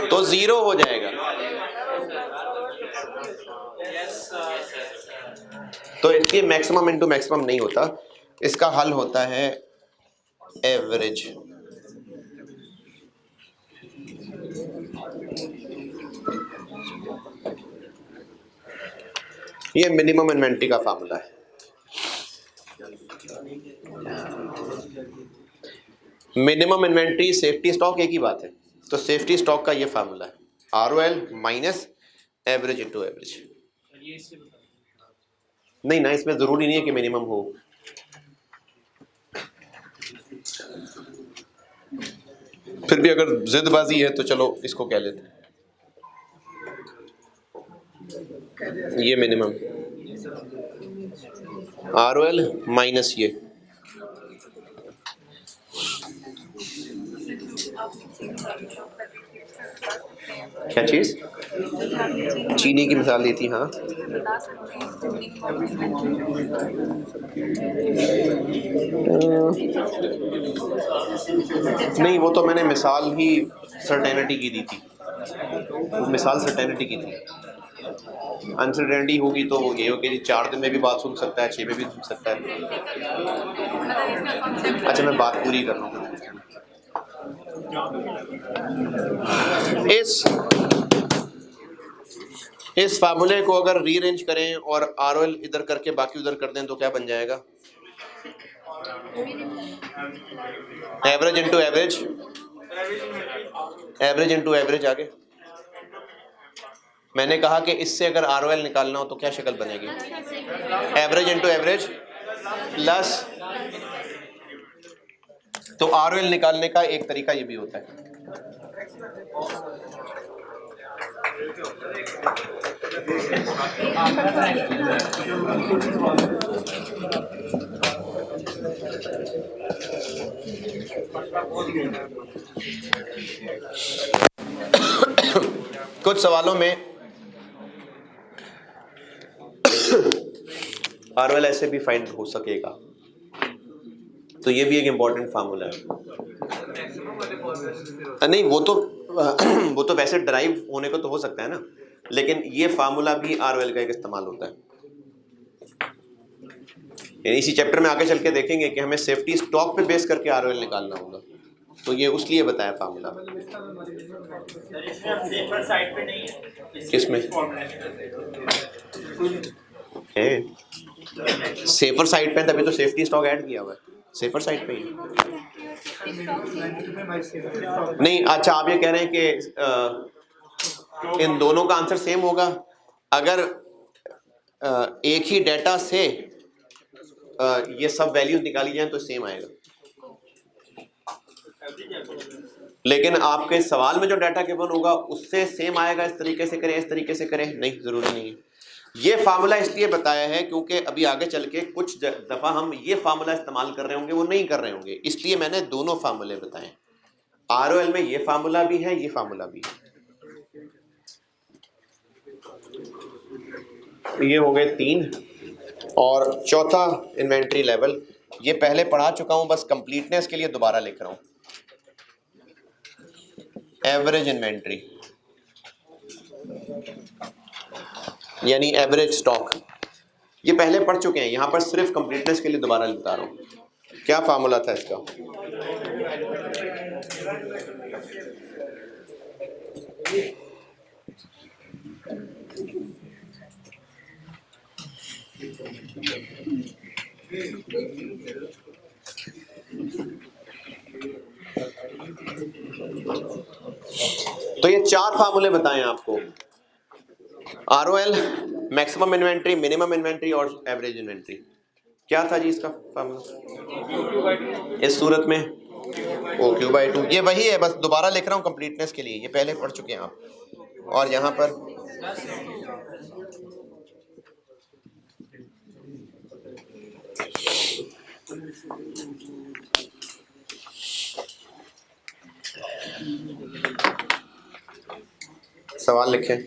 तो 0 हो जाएगा। तो इसलिए मैक्सिमम इंटू मैक्सिमम नहीं होता, इसका हल होता है एवरेज। ये मिनिमम इन्वेंट्री का फार्मूला है। मिनिमम इन्वेंट्री, सेफ्टी स्टॉक एक ही बात है। तो सेफ्टी स्टॉक का ये फार्मूला है, ROL minus average into average. नहीं ना, इसमें जरूरी नहीं है कि मिनिमम हो। फिर भी अगर जिदबाजी है तो चलो इसको कह लेते हैं, ये मिनिमम आरओएल माइनस ये। क्या चीज? चीनी की मिसाल दी थी, हाँ। नहीं, वो तो मैंने मिसाल ही सर्टेनिटी की दी थी। वो मिसाल सर्टेनिटी की थी। अनसर्टेनिटी होगी तो ये हो कि 4 दिन में भी बात सुन सकता है, 6 में भी सुन सकता है। अच्छा मैं बात पूरी कर रहा हूँ। इस फार्मूले को अगर रीअरेंज करें और ROL इधर करके बाकी उधर कर दें तो क्या बन जाएगा? Average into average, average into average. आगे मैंने कहा कि इससे अगर ROL निकालना हो तो क्या शक्ल बनेगी? Average into average plus. तो ROL निकालने का एक तरीका ये भी होता है। कुछ सवालों में ROL ऐसे भी फाइंड हो सकेगा, तो ये भी एक इंपॉर्टेंट फार्मूला है। नहीं वो तो वैसे ड्राइव होने को तो हो सकता है ना, लेकिन ये फार्मूला भी ROL का एक इस्तेमाल होता है। इसी चैप्टर में आगे चल के देखेंगे कि हमें सेफ्टी स्टॉक पे बेस करके ROL निकालना होगा, तो ये उसलिए बताया फार्मूला। किसमें सेफर साइड पे, तभी तो सेफ्टी स्टॉक ऐड किया हुआ है, सेफर साइड पे ही। नहीं अच्छा आप ये कह रहे हैं कि इन दोनों का आंसर सेम होगा। अगर एक ही डेटा से ये सब वैल्यूज निकाली जाए तो सेम आएगा, लेकिन आपके सवाल में जो डाटा गिवन होगा उससे सेम आएगा। इस तरीके से करें, इस तरीके से करें, नहीं जरूरी नहीं है। ये फार्मूला इसलिए बताया है क्योंकि अभी आगे चल के कुछ दफा हम ये फार्मूला इस्तेमाल कर रहे होंगे, वो नहीं कर रहे होंगे, इसलिए मैंने दोनों फार्मूले बताए। ROL में ये फार्मूला भी है, ये फार्मूला भी है। ये हो गए 3, और चौथा इन्वेंट्री लेवल, ये पहले पढ़ा चुका हूं, बस कंप्लीटनेस के लिए दोबारा लिख रहा हूं। एवरेज इन्वेंट्री यानी एवरेज स्टॉक, ये पहले पढ़ चुके हैं, यहां पर सिर्फ कंप्लीटनेस के लिए दोबारा बता रहा हूं। क्या फार्मूला था इसका? तो ये 4 फार्मूले बताएं आपको, ROL, maximum inventory, minimum inventory और एवरेज इन्वेंट्री। क्या था जी इसका फार्मूला इस सूरत में? OQ/2। ये वही है, बस दोबारा लिख रहा हूँ कंप्लीटनेस के लिए, ये पहले पढ़ चुके हैं आप। और यहाँ पर सवाल लिखें,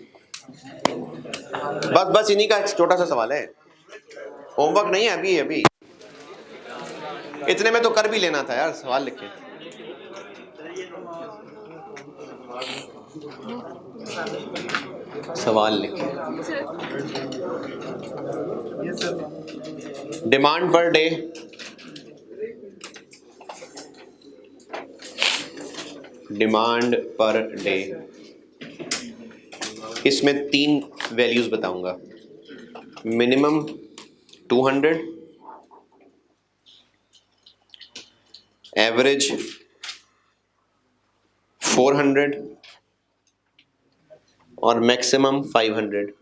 बस इन्हीं का छोटा सा सवाल है, होमवर्क नहीं है अभी इतने में तो कर भी लेना था यार। सवाल लिखें, सवाल लिखें। Demand per day, demand per day, इसमें 3 वैल्यूज बताऊंगा। मिनिमम 200, एवरेज 400 और मैक्सिमम 500।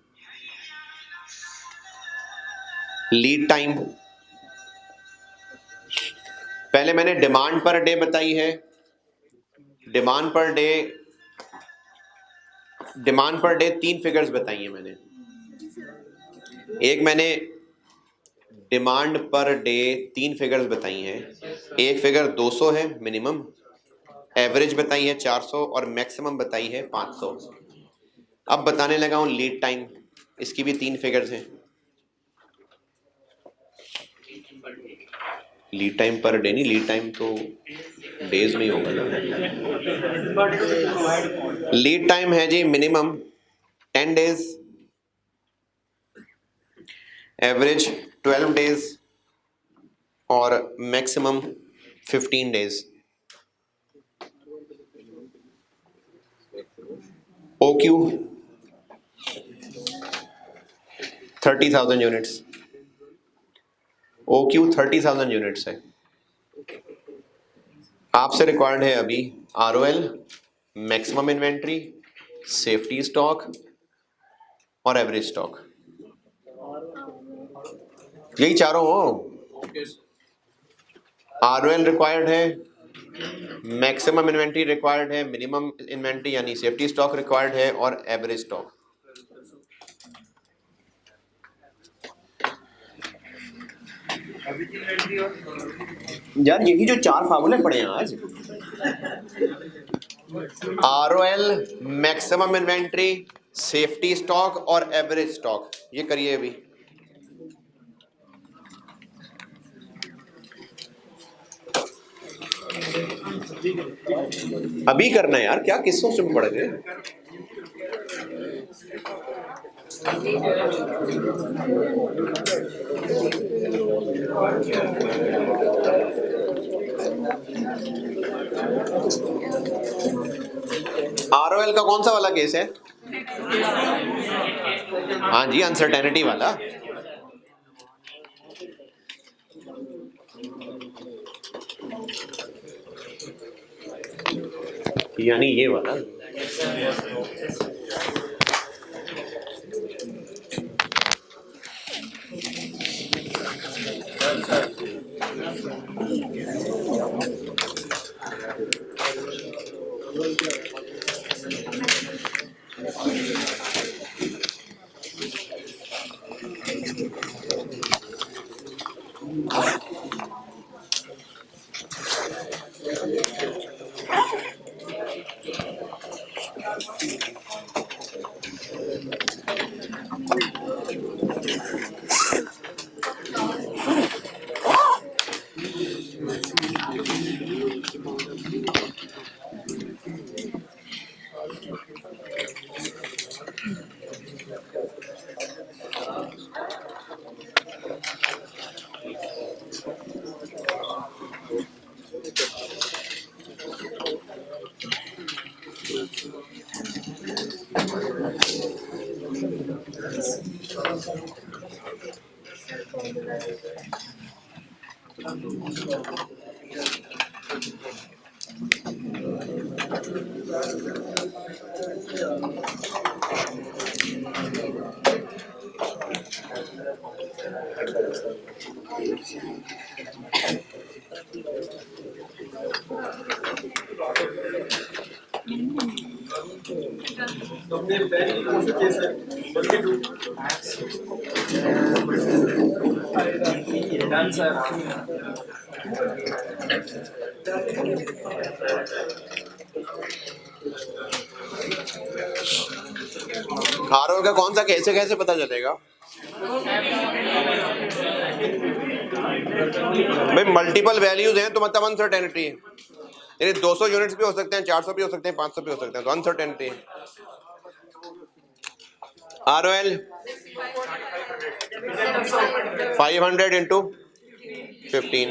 लीड टाइम, पहले मैंने डिमांड पर डे बताई है। डिमांड पर डे 3 फिगर्स बताई हैं मैंने। एक मैंने डिमांड पर डे 3 फिगर्स बताई हैं। एक फिगर 200 है मिनिमम, एवरेज बताई है 400 और मैक्सिमम बताई है 500। अब बताने लगा हूं लीड टाइम, इसकी भी 3 फिगर्स हैं। लीड टाइम पर डे नहीं, लीड टाइम तो डेज में ही होगा ना। लीड टाइम है जी मिनिमम 10 डेज, एवरेज 12 डेज और maximum 15 days. OQ 30,000 units, OQ 30,000 units है। आपसे रिक्वायर्ड है अभी ROL, maximum inventory, safety stock और एवरेज स्टॉक, यही चारों हो। ROL रिक्वायर्ड है, मैक्सिमम इन्वेंट्री रिक्वायर्ड है, मिनिमम इन्वेंट्री यानी सेफ्टी स्टॉक रिक्वायर्ड है और एवरेज स्टॉक। यार यही जो चार फार्मूले पढ़े हैं आज, ROL, maximum inventory, safety stock और एवरेज स्टॉक, ये करिए अभी। अभी करना है यार, क्या किस्सों से पढ़ गए। ROL का कौन सा वाला केस है? हाँ जी, अनसर्टेनिटी वाला। यानी ये वाला। ROL का कौन सा कैसे कैसे पता चलेगा भाई? मल्टीपल वैल्यूज हैं तो मतलब अनसर्टेनिटी है। यानी 200 यूनिट्स भी हो सकते हैं, 400 भी हो सकते हैं, 500 भी हो सकते हैं, तो अनसर्टेनिटी है। ROL 500 into 15,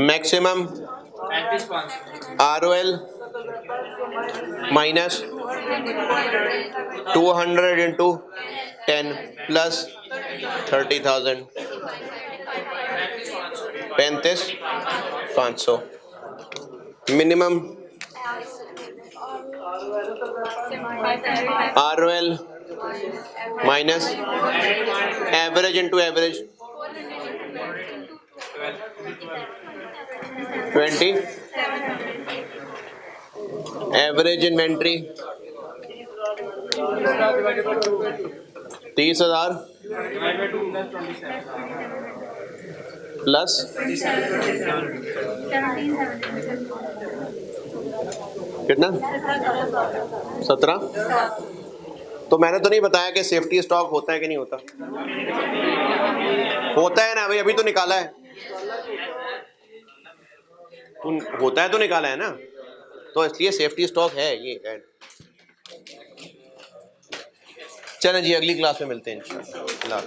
maximum ROL minus 200 into 10 plus 30,000, 35,500। Minimum ROL minus average into average 20, average inventory 30,000 plus कितना 17। तो मैंने तो नहीं बताया कि सेफ्टी स्टॉक होता है कि नहीं होता? होता है ना भाई, अभी तो निकाला है। तो होता है तो निकाला है ना। तो इसलिए सेफ्टी स्टॉक है ये एड। चलें जी, अगली क्लास में मिलते हैं इंशाल्लाह।